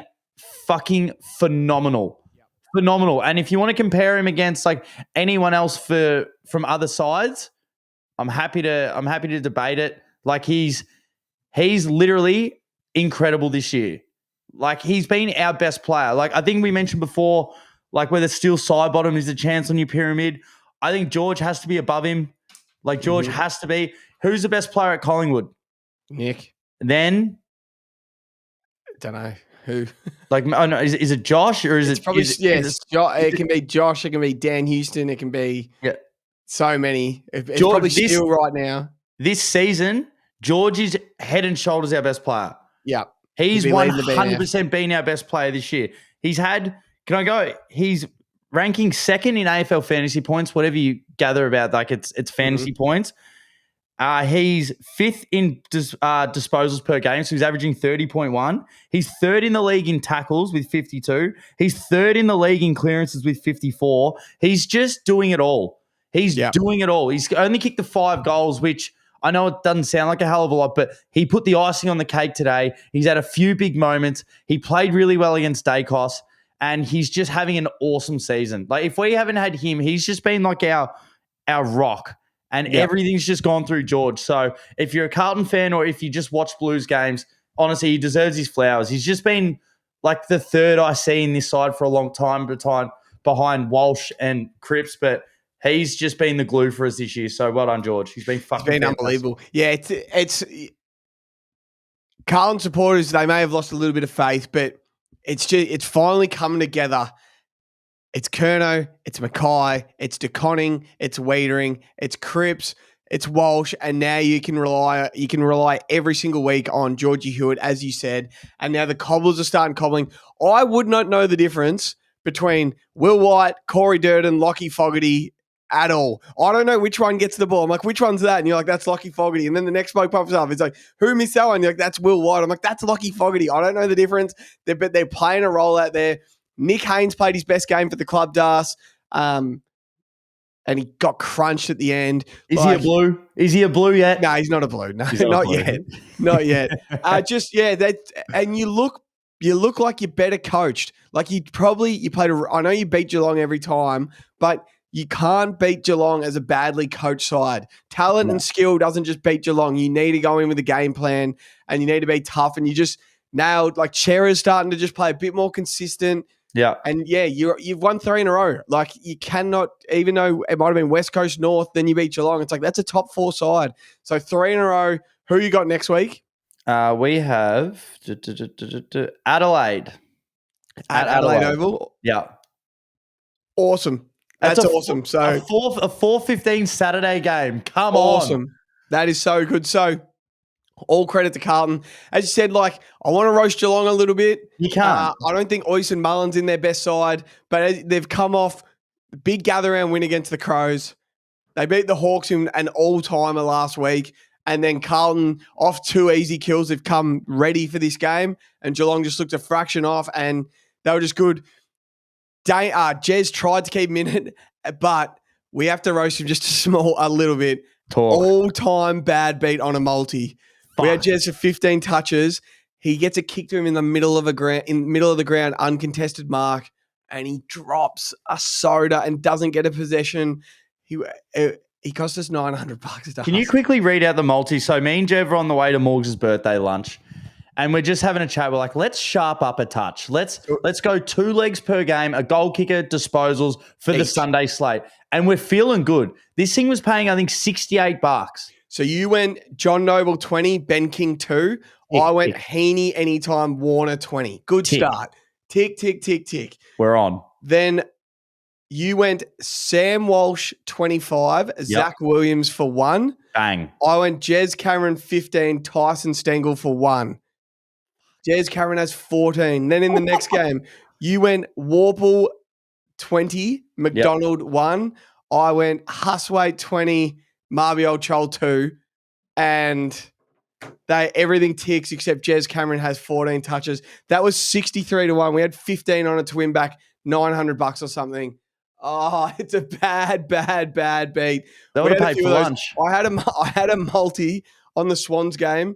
fucking phenomenal. Yep. Phenomenal. And if you want to compare him against like anyone else from other sides, I'm happy to debate it. Like he's literally incredible this year. Like he's been our best player. Like I think we mentioned before, like whether still side bottom is a chance on your pyramid. I think George has to be above him. Like George has to be. Who's the best player at Collingwood? Nick. Then don't know who. Like, oh no, is it Josh or is it? Probably it can be Josh. It can be Dan Houston. It can be so many. It's George, probably still right now. This season, George is head and shoulders our best player. Yeah. He's 100% been our best player this year. He's ranking second in AFL fantasy points, whatever you gather about, like it's fantasy points. He's fifth in disposals per game, so he's averaging 30.1. He's third in the league in tackles with 52. He's third in the league in clearances with 54. He's just doing it all. He's doing it all. He's only kicked the 5 goals, which I know it doesn't sound like a hell of a lot, but he put the icing on the cake today. He's had a few big moments. He played really well against Dacos, and he's just having an awesome season. Like if we haven't had him, he's just been like our rock, and everything's just gone through George. So if you're a Carlton fan or if you just watch Blues games, honestly, he deserves his flowers. He's just been like the third I see in this side for a long time behind Walsh and Cripps, but he's just been the glue for us this year. So well done, George. He's been fucking unbelievable. Yeah, it's Carlton supporters, they may have lost a little bit of faith, but it's finally coming together. It's Curnow, it's Mackay, it's DeConning, it's Wiedering, it's Cripps, it's Walsh, and now you can rely every single week on Georgie Hewitt, as you said, and now the cobblers are starting cobbling. I would not know the difference between Will White, Corey Durden, Lockie Fogarty at all. I don't know which one gets the ball. I'm like, which one's that? And you're like, that's Lockie Fogarty. And then the next bloke pops up. It's like, who missed that one? You're like, that's Will White. I'm like, that's Lockie Fogarty. I don't know the difference. But they're playing a role out there. Nick Haynes played his best game for the club, Das. And he got crunched at the end. Is he a blue? Is he a blue yet? No, he's not a blue. No, not yet. Not yet. And you look like you're better coached. Like you played I know you beat Geelong every time, but you can't beat Geelong as a badly coached side. Talent and skill doesn't just beat Geelong. You need to go in with a game plan and you need to be tough. And you just nailed, like Chera's starting to just play a bit more consistent. Yeah. And you've won 3 in a row. Like you cannot, even though it might have been West Coast North, then you beat Geelong. It's like, that's a top 4 side. So 3 in a row. Who you got next week? We have Adelaide. At Adelaide Oval? Yeah. Awesome. That's awesome. So a 4:15 Saturday game. Come on. Awesome. That is so good. So all credit to Carlton. As you said, like, I want to roast Geelong a little bit. You can't. I don't think Oyce and Mullen's in their best side, but they've come off the big gather-round win against the Crows. They beat the Hawks in an all-timer last week, and then Carlton, off 2 easy kills, they've come ready for this game, and Geelong just looked a fraction off, and they were just good. Jez tried to keep him in it, but we have to roast him just a little bit. All-time bad beat on a multi. Fuck. We had Jez for 15 touches. He gets a kick to him in the middle of the ground, uncontested mark, and he drops a soda and doesn't get a possession. He cost us $900. Can you quickly read out the multi? So me and Jev are on the way to Morgs' birthday lunch. And we're just having a chat. We're like, let's sharp up a touch. Let's go 2 legs per game, a goal kicker, disposals for the Sunday slate. And we're feeling good. This thing was paying, I think, $68. So you went John Noble 20, Ben King 2. I went Heaney anytime, Warner 20. Good start. Tick, tick, tick, tick. We're on. Then You went Sam Walsh 25, Zach Williams for 1. Bang. I went Jez Cameron 15, Tyson Stengel for 1. Jez Cameron has 14. Then in the next game, you went Warple 20, McDonald 1. I went Huswaite 20, Marbiol Chol 2. And everything ticks except Jez Cameron has 14 touches. That was 63 to 1. We had 15 on it to win back $900 or something. Oh, it's a bad beat. They would have paid for lunch. I had a multi on the Swans game.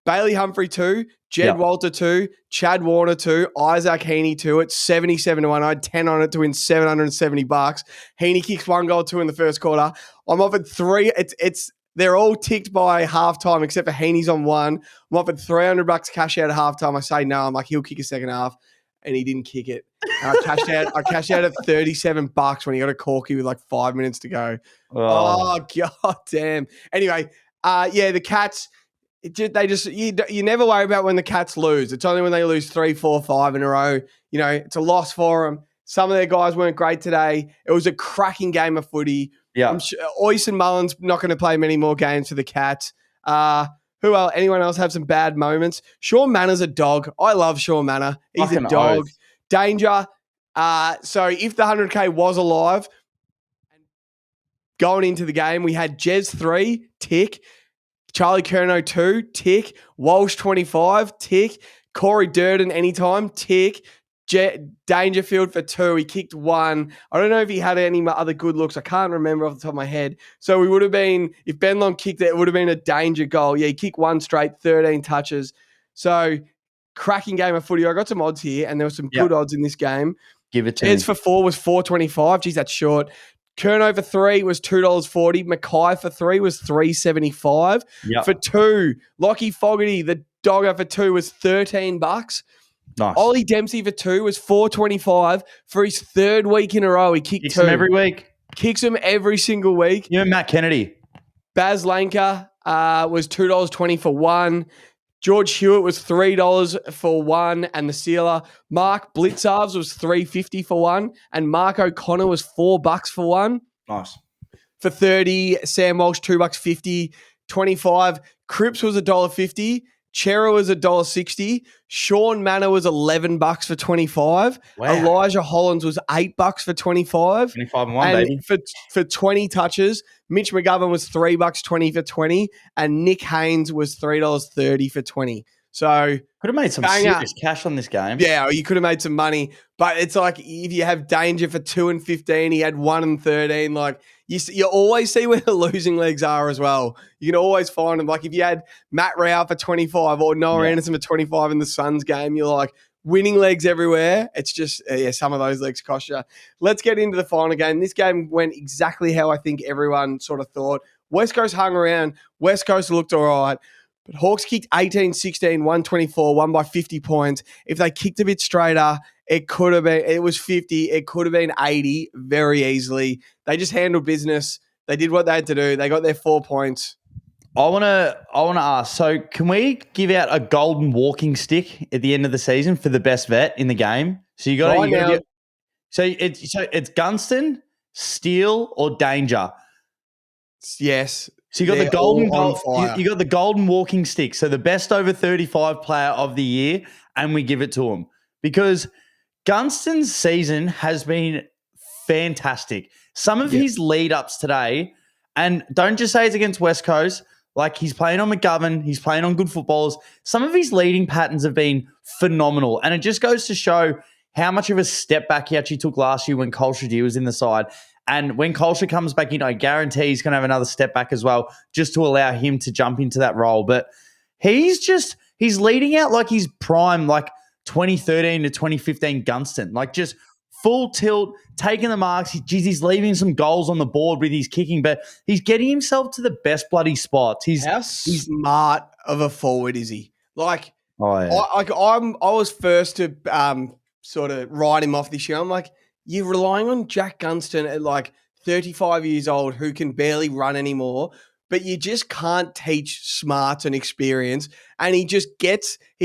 Bailey Humphrey 2, Jed Walter 2, Chad Warner 2, Isaac Heaney 2 at 77 to 1. I had 10 on it to win $770. Heaney kicks 1 goal, 2 in the first quarter. I'm offered 3. They're all ticked by halftime except for Heaney's on 1. I'm offered $300 cash out at halftime. I say no. I'm like, he'll kick a second half. And he didn't kick it. And I cashed out at $37 when he got a corky with like 5 minutes to go. Oh god damn. Anyway, the Cats, you never worry about when the Cats lose. It's only when they lose 3, 4, 5 in a row. You know, it's a loss for them. Some of their guys weren't great today. It was a cracking game of footy. Yeah. I'm sure Oyce and Mullins not going to play many more games for the Cats. Who else? Anyone else have some bad moments? Sean Mannor's a dog. I love Sean Manor. He's a dog. Oath. Danger. So if the 100K was alive, going into the game, we had Jez 3, tick. Charlie Curnow 2, tick. Walsh 25, tick. Corey Durden anytime, tick. Dangerfield for 2. He kicked 1. I don't know if he had any other good looks. I can't remember off the top of my head. So we would have been, if Ben Long kicked it would have been a danger goal. Yeah, he kicked 1 straight, 13 touches. So cracking game of footy. I got some odds here, and there were some good odds in this game. Give it to me. Eds for 4 was $4.25. Geez, that's short. Curnow for 3 was $2.40. Mackay for 3 was $3.75. Yep. For 2, Lockie Fogarty, the dogger for 2 was $13. Nice. Ollie Dempsey for 2 was $4.25 for his 3rd week in a row. He kicked 2. Him every week. Kicks him every single week. You and Matt Kennedy. Baz Lanker was $2.20 for 1. George Hewitt was $3 for 1, and the sealer. Mark Blitzarves was $3.50 for 1, and Mark O'Connor was $4 for 1. Nice. For 30, Sam Walsh $2.50. 25, Cripps was $1.50. Chera was $1.60. Sean Manor was $11 for 25. Wow. Elijah Hollins was $8 for 25. 25 and 1, baby. For 20 touches, Mitch McGovern was $3.20 for 20, and Nick Haynes was $3.30 for 20. So could have made some serious cash on this game. Yeah, you could have made some money. But it's like if you have Danger for 2 and 15, he had 1 and 13. Like you always see where the losing legs are as well. You can always find them. Like if you had Matt Rao for 25 or Noah Anderson for 25 in the Suns game, you're like winning legs everywhere. It's just some of those legs cost you. Let's get into the final game. This game went exactly how I think everyone sort of thought. West Coast hung around. West Coast looked all right. But Hawks kicked 18-16, 124, won by 50 points. If they kicked a bit straighter, it was 50. It could have been 80 very easily. They just handled business. They did what they had to do. They got their 4 points. I want to ask, so can we give out a golden walking stick at the end of the season for the best vet in the game? So it's Gunston, Steele, or Danger? Yes. So you got the golden walking stick. So the best over 35 player of the year, and we give it to him because Gunston's season has been fantastic. Some of his lead ups today, and don't just say it's against West Coast. Like he's playing on McGovern, he's playing on good footballers. Some of his leading patterns have been phenomenal, and it just goes to show how much of a step back he actually took last year when Colchester was in the side. And when Colchester comes back in, I guarantee he's going to have another step back as well, just to allow him to jump into that role. But he's leading out like he's prime, like 2013 to 2015 Gunston, like just full tilt, taking the marks. He's leaving some goals on the board with his kicking, but he's getting himself to the best bloody spots. How smart of a forward is he? Like, I was first to sort of write him off this year. I'm like, you're relying on Jack Gunston at like 35 years old who can barely run anymore but you just can't teach smarts and experience. And he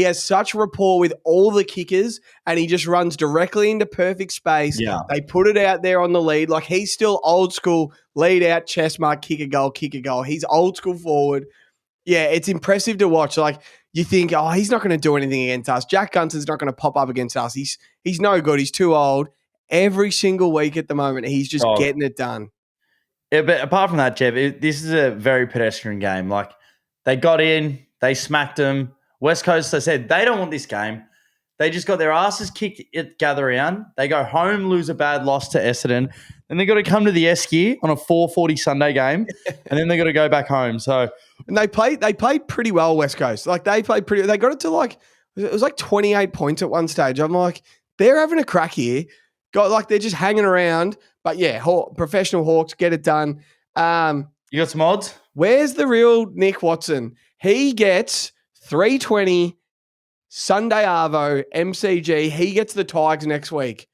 has such rapport with all the kickers, and he just runs directly into perfect space. Yeah. They put it out there on the lead. Like, he's still old school, lead out, chest mark, kick a goal, kick a goal. He's old school forward. Yeah, it's impressive to watch. Like, you think, oh, he's not going to do anything against us. Jack Gunston's not going to pop up against us. He's no good. He's too old. Every single week at the moment, he's just getting it done. Yeah, but apart from that, Jev, this is a very pedestrian game. Like, they got in, they smacked them. West Coast, they said they don't want this game. They just got their asses kicked at Gather Round. They go home, lose a bad loss to Essendon. Then they got to come to the Esky on a 4:40 Sunday game, and then they got to go back home. So, and they played pretty well, West Coast. Like, they got it to it was like 28 points at one stage. I'm like, they're having a crack here. They're just hanging around. But yeah, professional Hawks, get it done. You got some odds? Where's the real Nick Watson? He gets 320 Sunday Arvo, MCG. He gets the Tigers next week.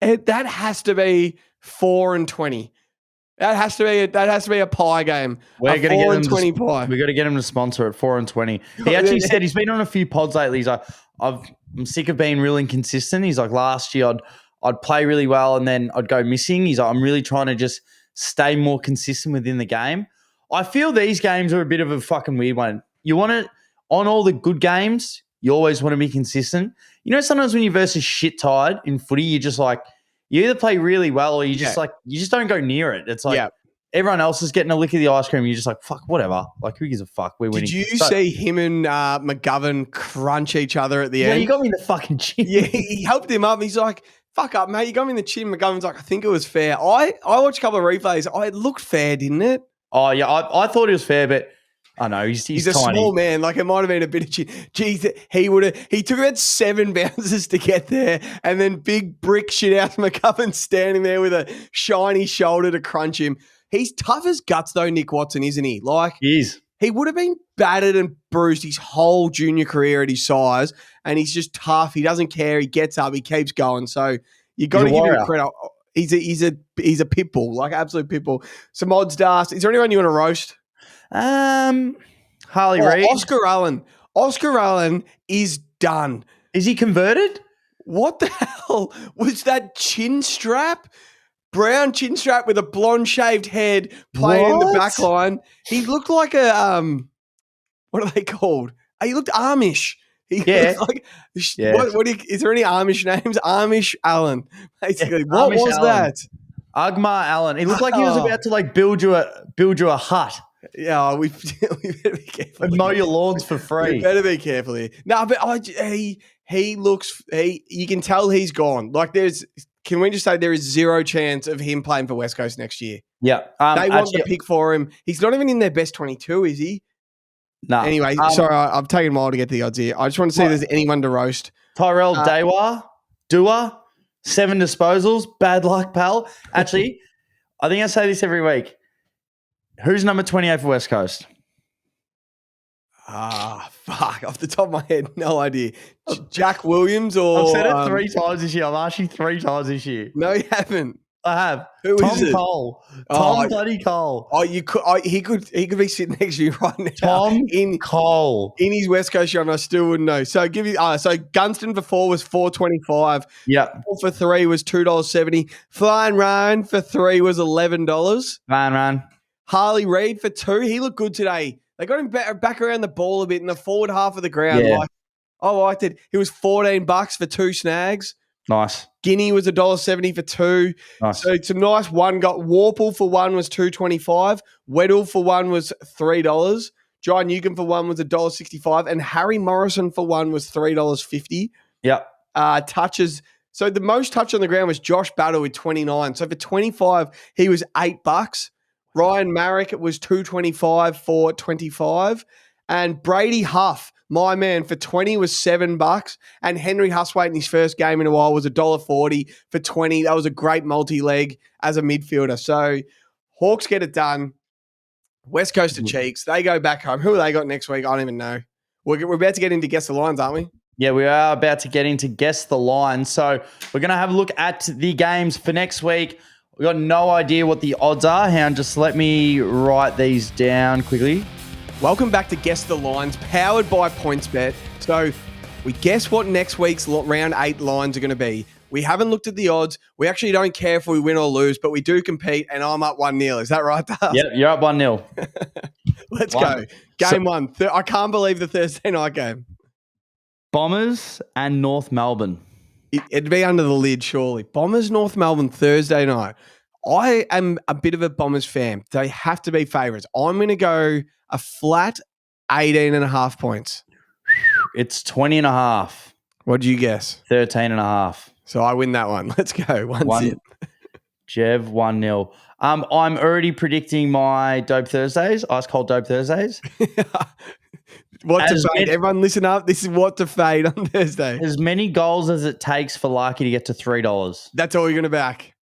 That has to be 4-20. That has to be a pie game. We're going to get 4-20 pie. We've got to get him to sponsor at 4-20. He actually said he's been on a few pods lately. He's like, I'm sick of being real inconsistent. He's like, last year I'd play really well and then I'd go missing. He's like, I'm really trying to just stay more consistent within the game. I feel these games are a bit of a fucking weird one. You want to, on all the good games, you always want to be consistent. You know, sometimes when you're versus shit tired in footy, you just like, you either play really well or you just you just don't go near it. It's like everyone else is getting a lick of the ice cream. You're just like, fuck, whatever. Like, who gives a fuck? We're winning. Did you see him and McGovern crunch each other at the end? Yeah, you got me in the fucking chin. Yeah, he helped him up. He's like, fuck up, mate. You got me in the chin. McGovern's like, I think it was fair. I watched a couple of replays. It looked fair, didn't it? Oh, yeah. I thought it was fair, but I know he's a tiny. small man. Like, it might have been a bit of chin. Jeez, he took about 7 bounces to get there, and then big brick shit out McGovern standing there with a shiny shoulder to crunch him. He's tough as guts, though, Nick Watson, isn't he? Like, he is. He would have been battered and bruised his whole junior career at his size, and he's just tough. He doesn't care. He gets up. He keeps going. So you got to give him credit. He's a pit bull, like absolute pit bull. Some odds, Dast. Is there anyone you want to roast? Harley Reid. Oscar Allen. Oscar Allen is done. Is he converted? What the hell was that chin strap? Brown chin strap with a blonde shaved head playing in the back line. He looked like a what are they called? He looked Amish. Is there any Amish names? Amish Allen. Basically. Yeah, what was that? Agmar Allen. He looked like he was about to like build you a hut. Yeah, we better be careful. And mow your lawns for free. We better be careful here. No, but he looks. You can tell he's gone. Like, can we just say there is zero chance of him playing for West Coast next year? Yeah, they want the pick for him. He's not even in their best 22, is he? No. Anyway, sorry, I've taken a while to get to the odds here. I just want to see if there's anyone to roast. Tyrell Dua, 7 disposals. Bad luck, pal. Actually, I think I say this every week. Who's number 28 for West Coast? Fuck. Off the top of my head, no idea. Jack Williams or... I've said it 3 times this year. I've asked you 3 times this year. No, you haven't. I have. Who Tom is it? Cole. Tom bloody Cole. Oh, you could. He could be sitting next to you right now. Tom Cole in his West Coast shirt. I still wouldn't know. So give you. So Gunston for 4 was $4.25. Yeah. For 3 was $2.70. Flying Ryan for 3 was $11. Ryan. Harley Reid for 2. He looked good today. They got him back around the ball a bit in the forward half of the ground. Yeah. I liked it. He was $14 for 2 snags. Nice. Guinea was $1.70 for 2. Nice. So it's a nice one. Got Warple for 1 was $2.25. Weddle for 1 was $3. John Newcomb for 1 was $1.65. And Harry Morrison for 1 was $3.50. Yep. Touches. So the most touch on the ground was Josh Battle with 29. So for 25, he was $8. Ryan Marrick was $2.25 for 25. And Brady Huff, my man, for 20 was $7. And Henry Huswaite in his first game in a while was $1.40 for 20. That was a great multi-leg as a midfielder. So Hawks get it done. West Coast of Cheeks. They go back home. Who have they got next week? I don't even know. We're about to get into Guess the Lines, aren't we? Yeah, we are about to get into Guess the Line. So we're going to have a look at the games for next week. We got no idea what the odds are. Hound, just let me write these down quickly. Welcome back to Guess the Lines, powered by PointsBet. So we guess what next week's round 8 lines are going to be. We haven't looked at the odds. We actually don't care if we win or lose, but we do compete, and I'm up 1-0. Is that right, Daz? Yep, you're up 1-0. Let's go. Game 1. I can't believe the Thursday night game. Bombers and North Melbourne. It'd be under the lid, surely. Bombers, North Melbourne, Thursday night. I am a bit of a Bombers fan. They have to be favourites. I'm going to go a flat 18.5 points. It's 20.5. What do you guess? 13.5. So I win that one. Let's go. One's in. Jev, 1-0. I'm already predicting my Dope Thursdays, Ice Cold Dope Thursdays. What to fade? Everyone listen up. This is what to fade on Thursday. As many goals as it takes for Larky to get to $3. That's all you're going to back.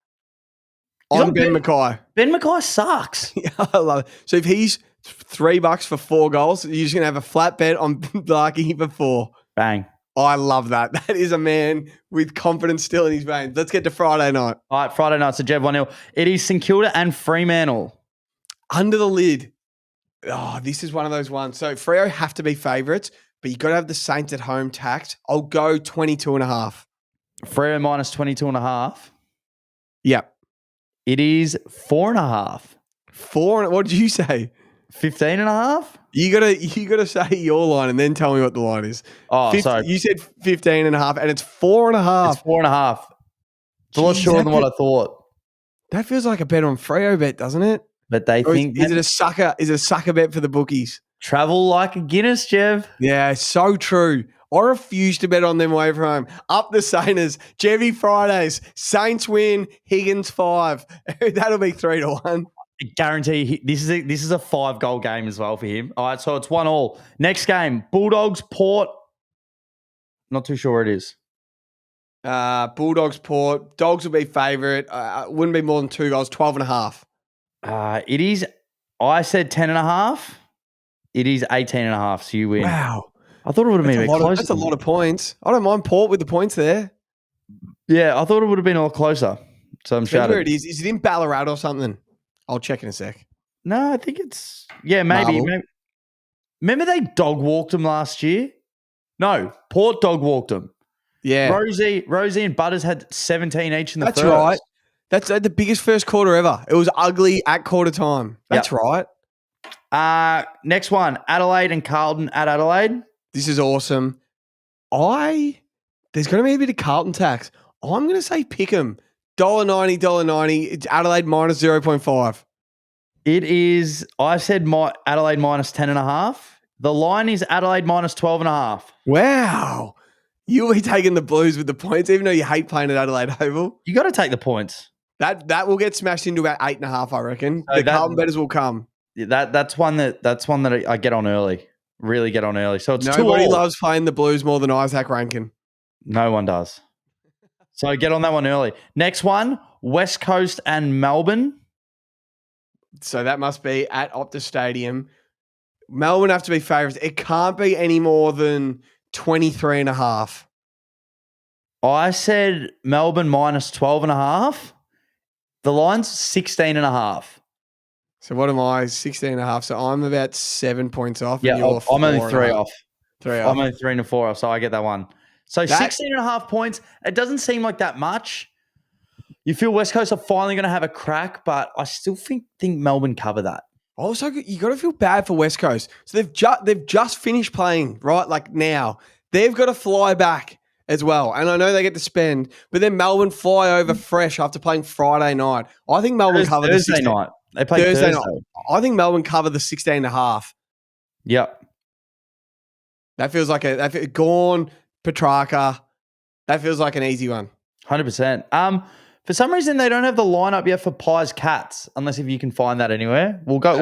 On Ben Mackay. Ben Mackay sucks. I love it. So if he's $3 for 4 goals, you're just going to have a flat bet on Larky for 4. Bang. I love that. That is a man with confidence still in his veins. Let's get to Friday night. All right, Friday night. So Jev, 1-0. It is St Kilda and Fremantle. Under the lid. Oh, this is one of those ones. So Freo have to be favourites, but you've got to have the Saints at home taxed. I'll go 22.5. Freo minus 22.5. Yep. It is 4.5. 4. What did you say? 15.5. You gotta say your line and then tell me what the line is. Oh, sorry. You said 15.5 and it's 4.5. It's 4.5. It's a lot shorter than what I thought. That feels like a bet on Freo bet, doesn't it? But they think is it a sucker? Is it a sucker bet for the bookies? Travel like a Guinness, Jev. Yeah, so true. I refuse to bet on them away from home. Up the Saints. Jevy Fridays. Saints win. Higgins 5. That'll be 3-1. Guarantee this is a 5-goal game as well for him. All right, so it's 1-1. Next game, Bulldogs, Port. Not too sure where it is. Bulldogs, Port. Dogs will be favourite. Wouldn't be more than 2 goals. 12.5. It is. I said 10.5. It is 18.5. So you win. Wow. I thought it would have been a bit closer. That's a lot of points. I don't mind Port with the points there. Yeah, I thought it would have been a lot closer. So I'm sure where it is. Is it in Ballarat or something? I'll check in a sec. No, I think it's maybe. Remember they dog walked them last year? No, Port dog walked them. Yeah, Rosie and Butters had 17 each in the first. That's right. That's the biggest first quarter ever. It was ugly at quarter time. That's right. Next one, Adelaide and Carlton at Adelaide. This is awesome. There's going to be a bit of Carlton tax. I'm going to say pick 'em. $1.90. It's Adelaide minus 0.5. It is, I said Adelaide minus 10.5. The line is Adelaide minus 12.5. Wow. You'll be taking the Blues with the points, even though you hate playing at Adelaide Oval. You got to take the points. That will get smashed into about 8.5, I reckon. So the Carlton bettors will come. That's one that I get on early. Really get on early. So it's nobody loves playing the Blues more than Isaac Rankin. No one does. So get on that one early. Next one, West Coast and Melbourne. So that must be at Optus Stadium. Melbourne have to be favourites. It can't be any more than 23.5. I said Melbourne minus 12.5. The line's 16.5. So what am I? 16.5. So I'm about 7 points off. Yeah, I'm only 3 off. 3 off. I'm only 3 and 4 off, so I get that one. So 16.5 points. It doesn't seem like that much. You feel West Coast are finally going to have a crack, but I still think Melbourne cover that. Also, you got to feel bad for West Coast. So they've just finished playing, right? Like now. They've got to fly back as well. And I know they get to spend, but then Melbourne fly over fresh after playing Friday night. I think Melbourne cover the Thursday night. They play Thursday night. I think Melbourne cover the 16.5. Yep. That feels like Gawn, Petrarca. That feels like an easy one. 100%. For some reason, they don't have the lineup yet for Pies Cats, unless if you can find that anywhere. We'll go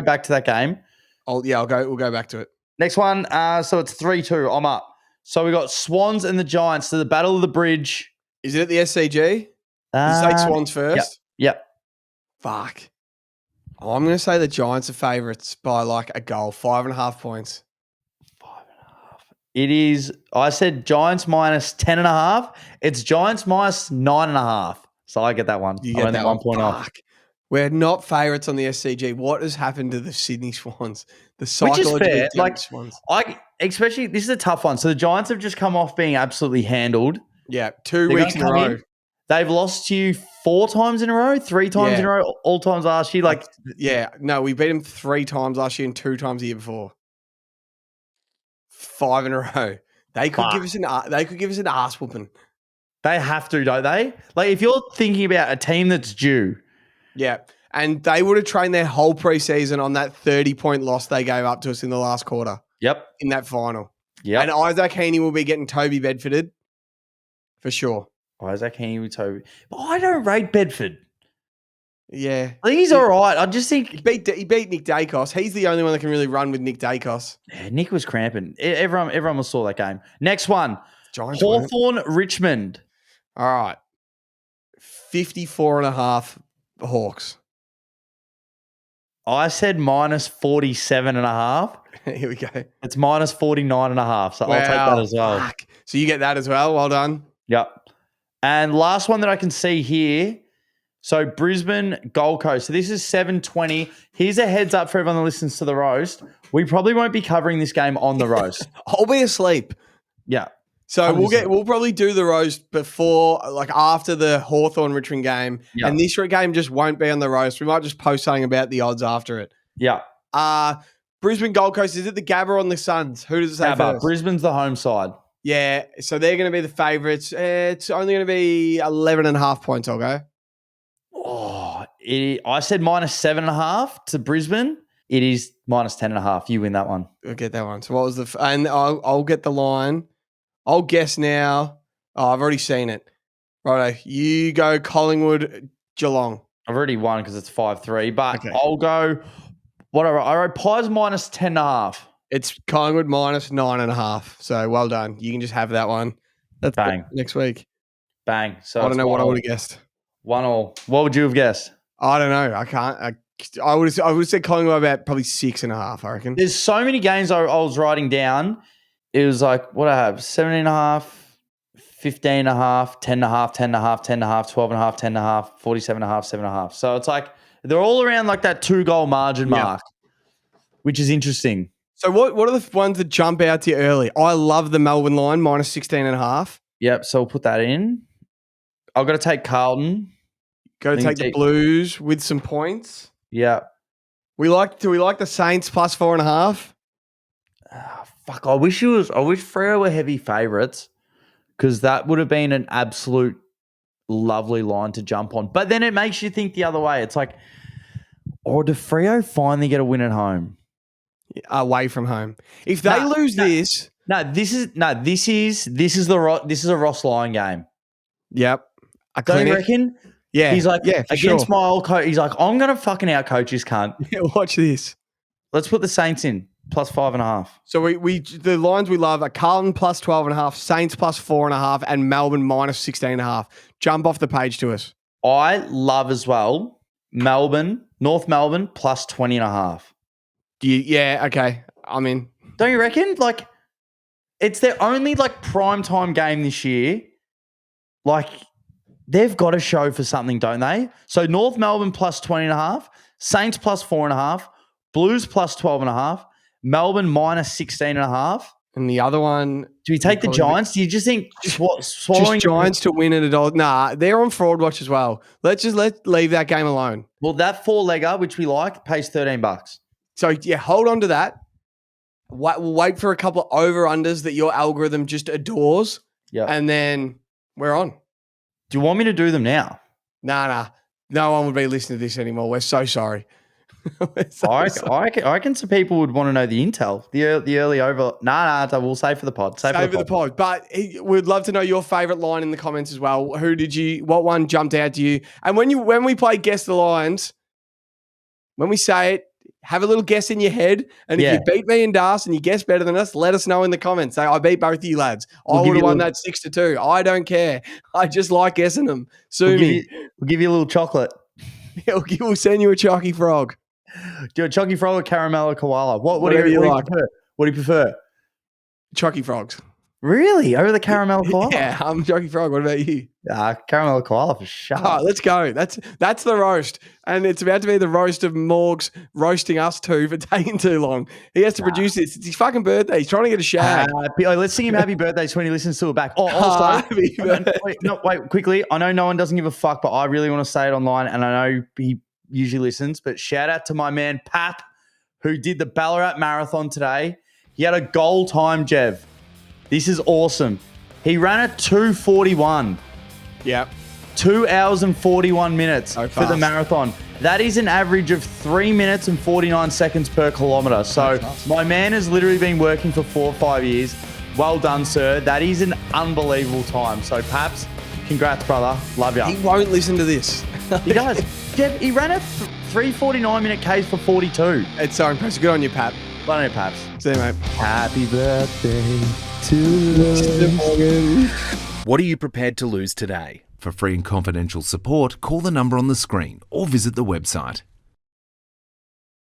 back to that game. We'll go back to it. Next one. So it's 3-2. I'm up. So we got Swans and the Giants. So the Battle of the Bridge. Is it at the SCG? You say Swans first? Yep. Fuck. I'm going to say the Giants are favourites by like a goal. 5.5 points. 5.5. It is, I said Giants minus 10.5. It's Giants minus 9.5. So I get that one. You I'm get only that 1 point off. Fuck. We're not favourites on the SCG. What has happened to the Sydney Swans? The Which is psychologically fair. damaged Swans. Especially, this is a tough one. So the Giants have just come off being absolutely handled. Yeah, 2 They're weeks in a gonna come row. They've lost to you 4 times in a row, 3 times in a row, all times last year. No, we beat them 3 times last year and 2 times the year before. 5 in a row. They could give us an ass whooping. They have to, don't they? Like, if you're thinking about a team that's due. Yeah. And they would have trained their whole preseason on that 30-point loss they gave up to us in the last quarter. Yep. In that final. Yep. And Isaac Heaney will be getting Toby Bedforded for sure. Isaac Heaney with Toby. But I don't rate Bedford. Yeah. I think he's all right. I just think... He beat Nick Dacos. He's the only one that can really run with Nick Dacos. Yeah, Nick was cramping. Everyone saw that game. Next one. Giants Hawthorn, Richmond. All right. 54.5 Hawks. I said minus 47.5. Here we go. It's minus 49.5. So I'll take that as well. Fuck. So you get that as well. Well done. Yep. And last one that I can see here. So Brisbane, Gold Coast. So this is 7:20. Here's a heads up for everyone that listens to the roast. We probably won't be covering this game on the roast. I'll be asleep. Yeah. So we'll probably do the roast before, like after the Hawthorn Richmond game. Yeah. And this game just won't be on the roast. We might just post something about the odds after it. Yeah. Brisbane, Gold Coast. Is it the Gabba on the Suns? Who does it say first? Brisbane's the home side. Yeah. So they're going to be the favourites. It's only going to be 11.5 points, I'll go. I said minus 7.5 to Brisbane. It is minus 10.5. You win that one. I'll get that one. So what was the... and I'll get the line. I'll guess now. Oh, I've already seen it. Righto. You go Collingwood, Geelong. I've already won because it's 5-3, but Okay. I'll go... Whatever. I wrote Pies minus 10.5. It's Collingwood minus 9.5. So well done. You can just have that one. That's Bang. Next week. Bang. So I don't know what I would have guessed. 1-1. What would you have guessed? I don't know. I can't. I would have said Collingwood about probably 6.5, I reckon. There's so many games I was writing down. It was like, what I have? 17.5, 15.5, 10.5, 10.5, 10.5, 12.5, 10.5, 47.5, 7.5. So it's like they're all around like that 2-goal margin mark, which is interesting. So what are the ones that jump out to you early? I love the Melbourne line, minus 16.5. Yep, so we'll put that in. I've got to take Carlton. Go to take the Blues with some points. Yeah. We like the Saints plus 4.5. Fuck, I wish Freo were heavy favourites because that would have been an absolute lovely line to jump on. But then it makes you think the other way. It's like, or do Freo finally get a win at home? Away from home. If they lose this... This is a Ross Lyon game. Yep. Don't you reckon? Yeah. He's like, against sure. my old coach, he's like, I'm going to fucking outcoach this cunt. Yeah, watch this. Let's put the Saints in, plus 5.5. So we the lines we love are Carlton plus 12.5, Saints plus 4.5, and Melbourne minus 16.5. Jump off the page to us. I love as well North Melbourne plus 20.5. Yeah, okay. I'm in. Don't you reckon? Like, it's their only like prime time game this year. Like, they've got to show for something, don't they? So North Melbourne plus 20.5, Saints plus 4.5, Blues plus 12.5, Melbourne minus 16.5. And the other one... Do we take the Giants? Do you just think swallowing... Just Giants to win at a dollar? Nah, they're on fraud watch as well. Let's leave that game alone. Well, that 4-legger, which we like, pays $13. So, yeah, hold on to that. We'll wait for a couple of over-unders that your algorithm just adores. Yeah. And then we're on. Do you want me to do them now? Nah. No one would be listening to this anymore. We're so sorry. I reckon some people would want to know the intel, the early over. Nah, we'll save for the pod. Save for the pod. But we'd love to know your favorite line in the comments as well. What one jumped out to you? And when we play Guess the Lines, when we say it, have a little guess in your head. And if you beat me and Das and you guess better than us, let us know in the comments. Say, I beat both of you lads. I would have won that 6-2. I don't care. I just like guessing them. Sue me. We'll give you a little chocolate. We'll send you a chalky frog. Do a chalky frog or caramel or koala? What do you like? What do you prefer? Chalky frogs. Really? Over the caramel koala? Yeah, I'm Jockey Frog. What about you? Caramel koala for sure. Oh, let's go. That's the roast. And it's about to be the roast of Morgs roasting us two for taking too long. He has to produce this. It's his fucking birthday. He's trying to get a shag. Let's sing him happy birthday when he listens to it back. Oh, also, wait, quickly. I know no one doesn't give a fuck, but I really want to say it online, and I know he usually listens, but shout out to my man Pap, who did the Ballarat Marathon today. He had a goal time, Jev. This is awesome. He ran at 2:41. Yep. 2 hours and 41 minutes So for the fast. marathon. That is an average of 3 minutes and 49 seconds per kilometre. So my man has literally been working for 4 or 5 years. Well done, sir. That is an unbelievable time. So, Paps, congrats, brother. Love ya. He won't listen to this. He does. Jeff, he ran a 3:49 minute case for 42. It's so impressive. Good on you, Pap. Well done, Paps. See you, mate. Happy birthday to What are you prepared to lose today? For free and confidential support, call the number on the screen or visit the website.